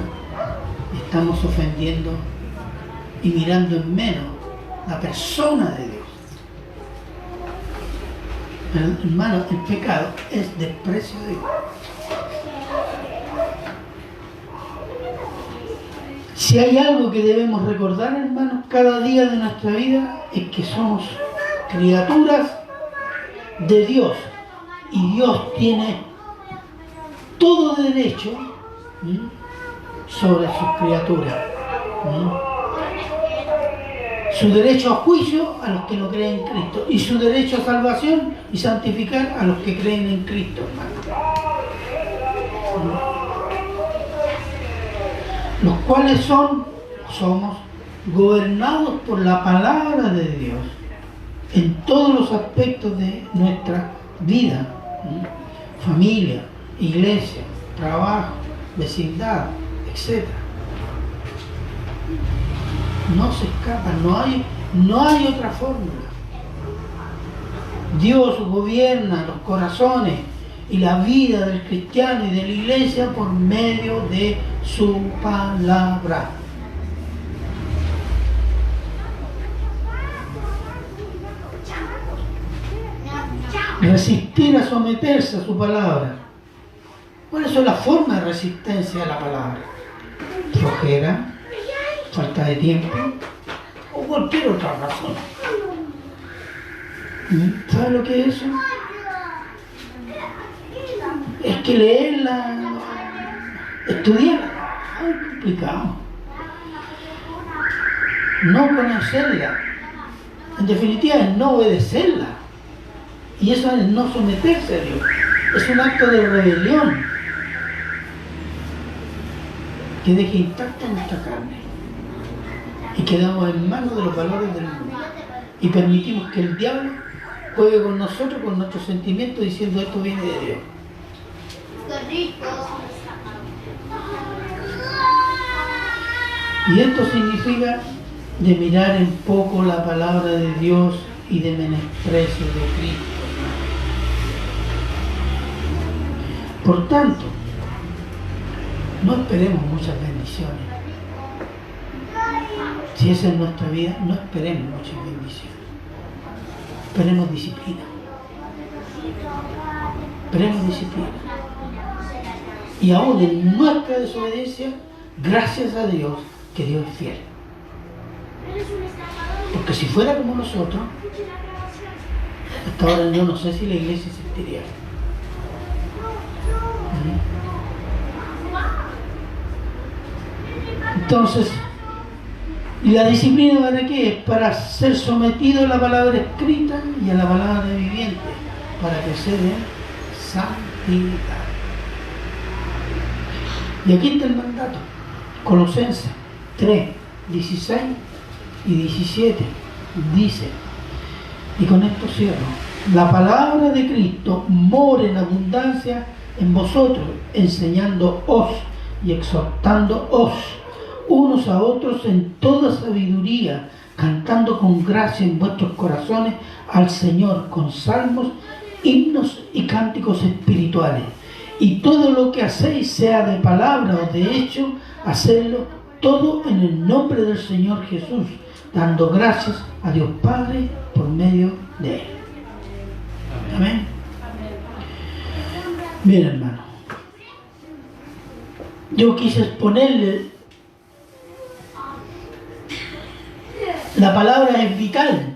estamos ofendiendo y mirando en menos la persona de Dios. Pero, hermano, el pecado es desprecio de Dios. Si hay algo que debemos recordar, hermanos, cada día de nuestra vida, es que somos criaturas de Dios. Y Dios tiene todo derecho sobre sus criaturas. Su derecho a juicio a los que no creen en Cristo. Y su derecho a salvación y santificar a los que creen en Cristo, hermano. Los cuales somos gobernados por la palabra de Dios en todos los aspectos de nuestra vida, familia, iglesia, trabajo, vecindad, etc. No se escapa, no hay otra fórmula. Dios gobierna los corazones y la vida del cristiano y de la iglesia por medio de su palabra. Resistir a someterse a su palabra. ¿Cuáles son las formas de resistencia a la palabra? Flojera, falta de tiempo o cualquier otra razón. ¿Sabe lo que es eso? Es que leerla, estudiarla, es complicado. No conocerla, en definitiva es no obedecerla. Y eso es no someterse a Dios. Es un acto de rebelión que deja intacta nuestra carne y quedamos en manos de los valores del mundo y permitimos que el diablo juegue con nosotros, con nuestros sentimientos, diciendo esto viene de Dios. Y esto significa de mirar en poco la palabra de Dios y de menosprecio de Cristo. Por tanto, no esperemos muchas bendiciones. Si esa es nuestra vida, no esperemos muchas bendiciones. Esperemos disciplina. Esperemos disciplina. Y aún en nuestra desobediencia, gracias a Dios, que Dios es fiel. Porque si fuera como nosotros, hasta ahora yo no sé si la iglesia existiría. Entonces, ¿y la disciplina para qué? Para ser sometido a la palabra escrita y a la palabra viviente, para crecer en santidad. Y aquí está el mandato. Colosenses 3, 16 y 17 dice, y con esto cierro, la palabra de Cristo mora en abundancia en vosotros, enseñándoos y exhortándoos unos a otros en toda sabiduría, cantando con gracia en vuestros corazones al Señor con salmos, himnos y cánticos espirituales. Y todo lo que hacéis, sea de palabra o de hecho, hacedlo todo en el nombre del Señor Jesús, dando gracias a Dios Padre por medio de Él. Amén. Bien, hermano, yo quise exponerle, la palabra es vital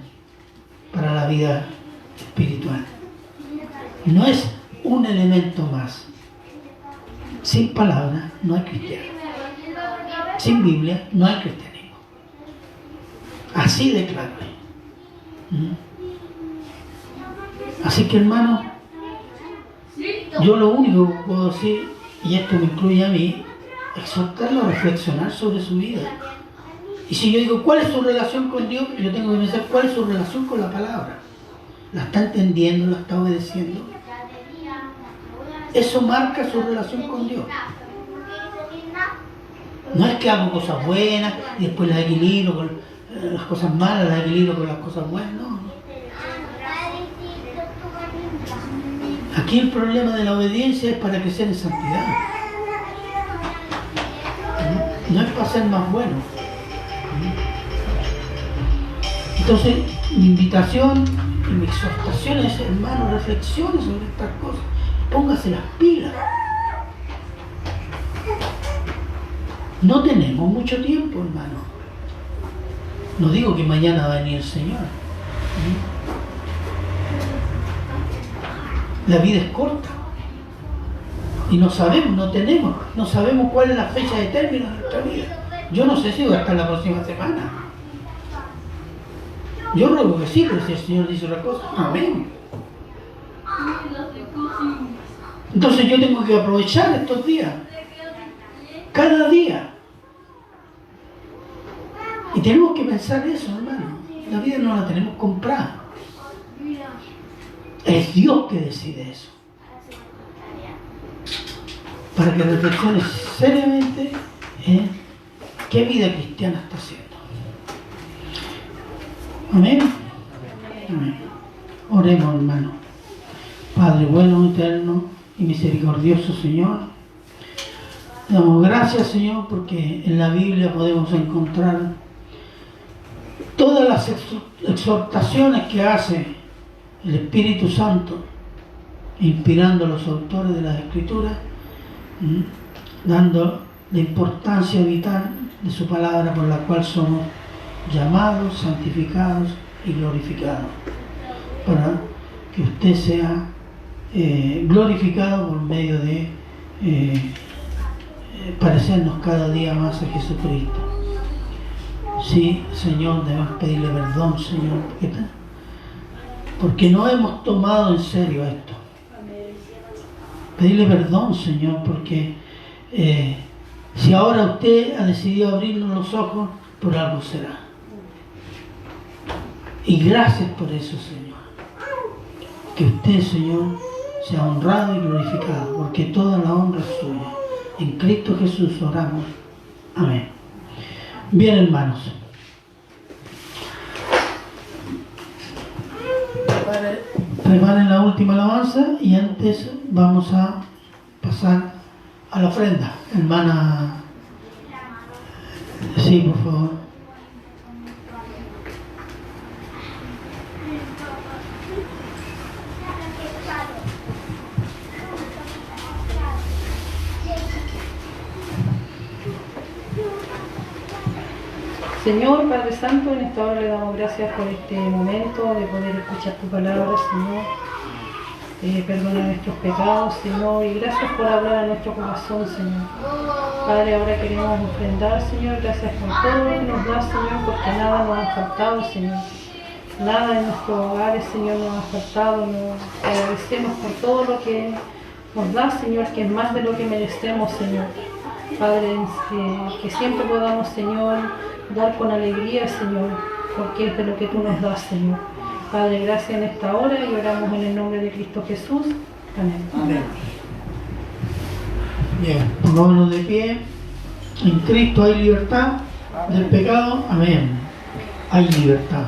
para la vida espiritual. No es un elemento más. Sin palabra no hay cristiano. Sin Biblia no hay cristianismo. Así de claro. Así que, hermano, yo lo único que puedo decir, y esto me incluye a mí, exhortarlo a reflexionar sobre su vida. Y si yo digo, ¿cuál es su relación con Dios? Yo tengo que pensar, ¿cuál es su relación con la palabra? ¿La está entendiendo? ¿La está obedeciendo? Eso marca su relación con Dios. No es que hago cosas buenas y después las equilibro con las cosas malas, las equilibro con las cosas buenas, no. Aquí el problema de la obediencia es para crecer en santidad. No es para ser más bueno. Entonces, mi invitación y mi exhortación es, hermano, reflexione sobre estas cosas. Póngase las pilas. No tenemos mucho tiempo, hermano. No digo que mañana va a venir el Señor. La vida es corta. Y no sabemos, no sabemos cuál es la fecha de término de nuestra vida. Yo no sé si va a estar la próxima semana. Yo ruego que sí, pero si el Señor dice otra cosa, amén. Entonces yo tengo que aprovechar estos días. Cada día. Y tenemos que pensar eso, hermano. La vida no la tenemos comprada. Es Dios que decide eso. Para que reflexiones seriamente en qué vida cristiana está haciendo. Amén. Amén. Oremos, hermano. Padre bueno, eterno y misericordioso Señor, damos gracias, Señor, porque en la Biblia podemos encontrar todas las exhortaciones que hace el Espíritu Santo, inspirando a los autores de las Escrituras, dando la importancia vital de su palabra por la cual somos llamados, santificados y glorificados. para que usted sea glorificado por medio de parecernos cada día más a Jesucristo. Sí, Señor, debemos pedirle perdón, Señor, porque no hemos tomado en serio esto. Pedirle perdón, Señor, porque si ahora usted ha decidido abrirnos los ojos, por algo será. Y gracias por eso, Señor. Que usted, Señor, sea honrado y glorificado, porque toda la honra es suya. En Cristo Jesús oramos. Amén. Bien, hermanos. Preparen la última alabanza y antes vamos a pasar a la ofrenda. Hermana, sí, por favor. Señor, Padre Santo, en esta hora le damos gracias por este momento de poder escuchar tu palabra, Señor. Perdona nuestros pecados, Señor, y gracias por hablar a nuestro corazón, Señor. Padre, ahora queremos ofrendar, Señor, gracias por todo lo que nos das, Señor, porque nada nos ha faltado, Señor. Nada en nuestros hogares, Señor, nos ha faltado. Nos agradecemos por todo lo que nos das, Señor, que es más de lo que merecemos, Señor. Padre, que siempre podamos, Señor, dar con alegría, Señor, porque es de lo que tú nos das, Señor. Padre, gracias en esta hora y oramos en el nombre de Cristo Jesús. Amén. Amén. Bien, pongámonos de pie. En Cristo hay libertad del pecado. Amén. Hay libertad.